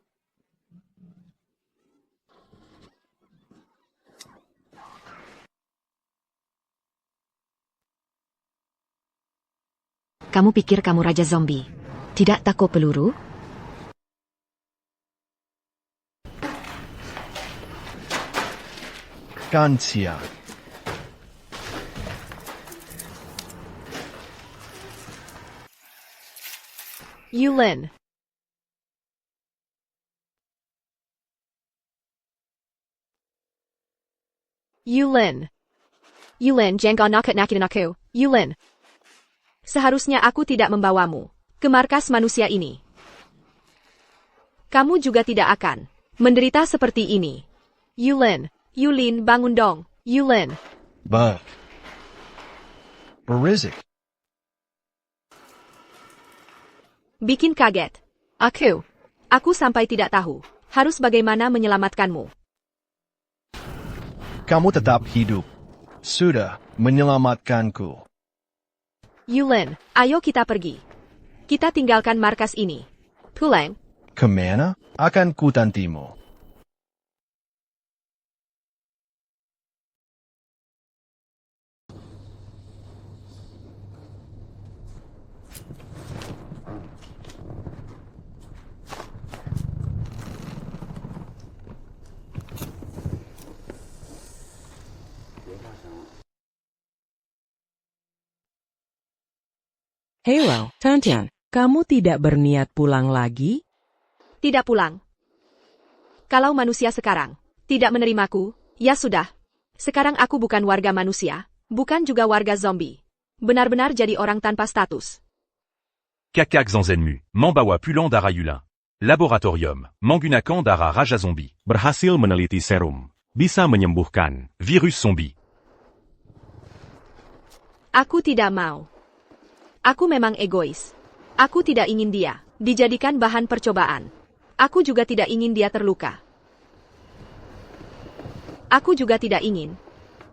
Kamu pikir kamu Raja Zombie? Tidak takut peluru? Gantian. Yulin. Yulin. Yulin, jangan nakut-nakutin aku. Yulin. Seharusnya aku tidak membawamu ke markas manusia ini. Kamu juga tidak akan menderita seperti ini. Yulin. Yulin, bangun dong. Yulin. But. Berizik. Bikin kaget. Aku sampai tidak tahu harus bagaimana menyelamatkanmu. Kamu tetap hidup. Sudah menyelamatkanku. Yulin, ayo kita pergi. Kita tinggalkan markas ini. Pulang. Kemana? Akan kutantimu. Hello, Tantian. Kamu tidak berniat pulang lagi? Tidak pulang. Kalau manusia sekarang tidak menerimaku, ya sudah. Sekarang aku bukan warga manusia, bukan juga warga zombie. Benar-benar jadi orang tanpa status. Kakak Zanzenmu, Mambawa Pulang Dara Yulin. Laboratorium, Mangunakan Dara Raja Zombie. Berhasil meneliti serum. Bisa menyembuhkan virus zombie. Aku tidak mau. Aku memang egois. Aku tidak ingin dia dijadikan bahan percobaan. Aku juga tidak ingin dia terluka. Aku juga tidak ingin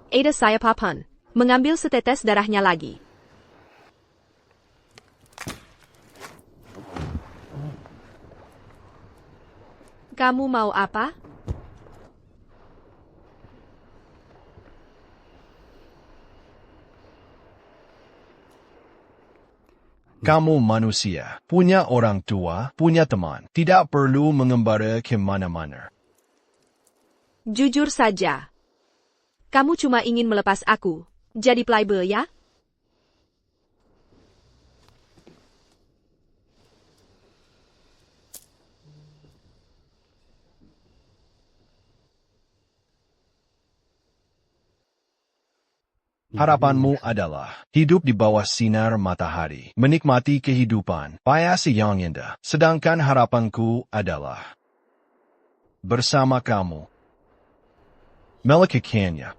Ada saya Papan mengambil setetes darahnya lagi. Kamu mau apa? Kamu manusia, punya orang tua, punya teman, tidak perlu mengembara ke mana-mana. Jujur saja. Kamu cuma ingin melepas aku jadi playboy ya? Harapanmu adalah hidup di bawah sinar matahari, menikmati kehidupan, payasi yang indah. Sedangkan harapanku adalah bersama kamu. Melakukannya.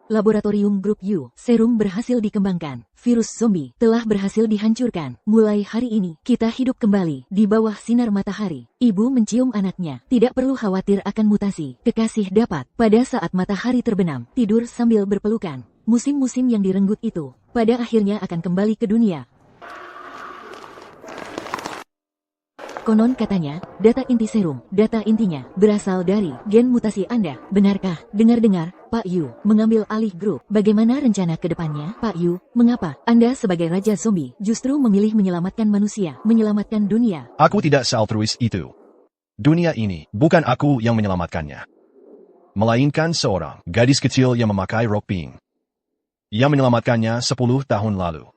Laboratorium Grup U, serum berhasil dikembangkan. Virus zombie telah berhasil dihancurkan. Mulai hari ini, kita hidup kembali di bawah sinar matahari. Ibu mencium anaknya. Tidak perlu khawatir akan mutasi. Kekasih dapat, pada saat matahari terbenam, tidur sambil berpelukan. Musim-musim yang direnggut itu, pada akhirnya akan kembali ke dunia. Konon katanya, data inti serum, data intinya, berasal dari gen mutasi Anda. Benarkah? Dengar-dengar, Pak Yu, mengambil alih grup. Bagaimana rencana ke depannya, Pak Yu? Mengapa Anda sebagai Raja Zombie justru memilih menyelamatkan manusia, menyelamatkan dunia? Aku tidak sealtruis itu. Dunia ini, bukan aku yang menyelamatkannya. Melainkan seorang gadis kecil yang memakai rok pink. Yang menyelamatkannya 10 tahun lalu.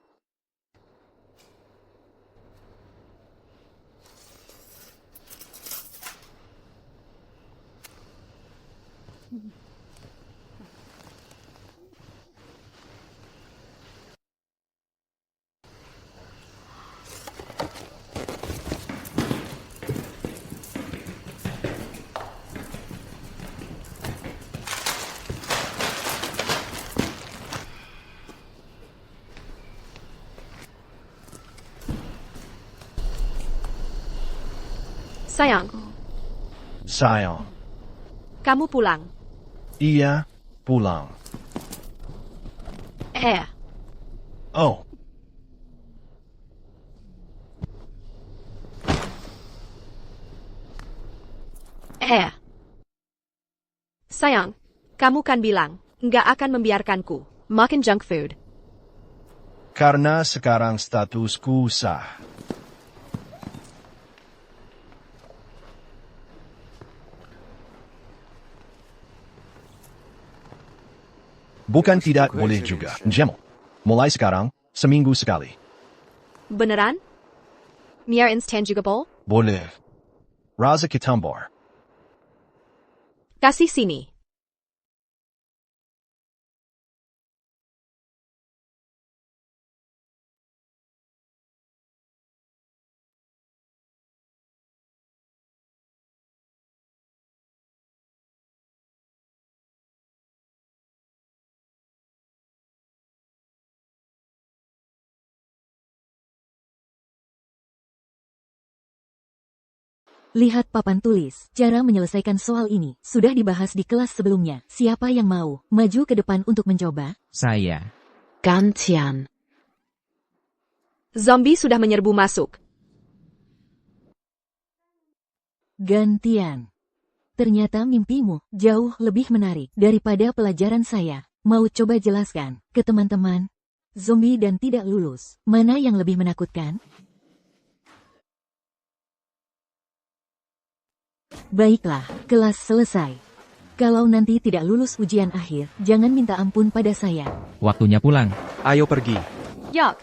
Sayang, Sayang, kamu pulang. ia pulang. Oh, Sayang, kamu kan bilang, nggak akan membiarkanku makan junk food. karena sekarang statusku sah. Bukan tidak boleh juga, Jemel. Mulai sekarang, seminggu sekali. Beneran? Miar intangible? Boleh. Raza Kitambar. Kasih sini. Lihat papan tulis, cara menyelesaikan soal ini sudah dibahas di kelas sebelumnya. Siapa yang mau maju ke depan untuk mencoba? Saya. Gantian. Zombie sudah menyerbu masuk. Gantian. Ternyata mimpimu jauh lebih menarik daripada pelajaran saya. Mau coba jelaskan ke teman-teman? Zombie dan tidak lulus, mana yang lebih menakutkan? Baiklah, kelas selesai. Kalau nanti tidak lulus ujian akhir, jangan minta ampun pada saya. Waktunya pulang. Ayo pergi. Yuck.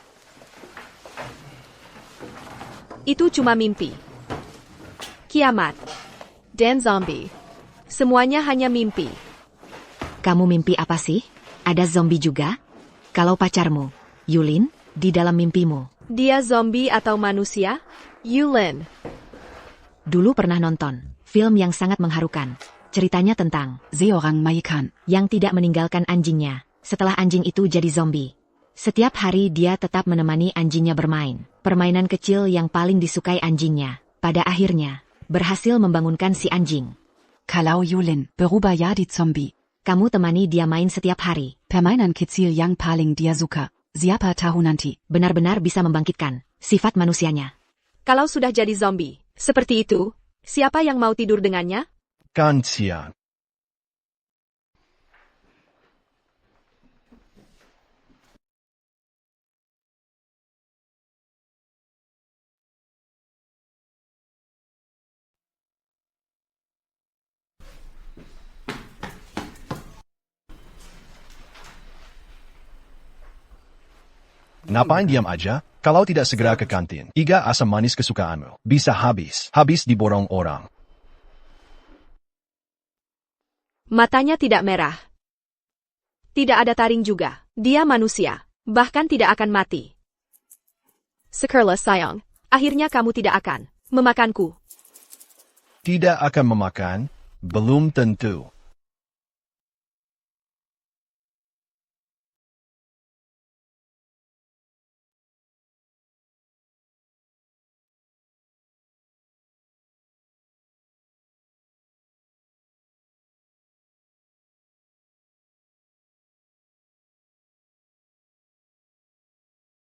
Itu cuma mimpi. Kiamat. Dan zombie. Semuanya hanya mimpi. Kamu mimpi apa sih? Ada zombie juga? Kalau pacarmu, Yulin, di dalam mimpimu. Dia zombie atau manusia? Yulin. Dulu pernah nonton film yang sangat mengharukan. Ceritanya tentang Seorang majikan yang tidak meninggalkan anjingnya setelah anjing itu jadi zombie. Setiap hari dia tetap menemani anjingnya bermain. Permainan kecil yang paling disukai anjingnya. Pada akhirnya, berhasil membangunkan si anjing. Kalau Yulin berubah jadi zombie. Kamu temani dia main setiap hari. Permainan kecil yang paling dia suka. Siapa tahu nanti. Benar-benar bisa membangkitkan sifat manusianya. Kalau sudah jadi zombie, seperti itu, siapa yang mau tidur dengannya? Gantian. Ngapain diam aja? Kalau tidak segera ke kantin, 3 asam manis kesukaanmu bisa habis. Habis diborong orang. Matanya tidak merah. Tidak ada taring juga. Dia manusia. Bahkan tidak akan mati. Sekarang sayang, akhirnya kamu tidak akan memakanku. Tidak akan memakan? Belum tentu.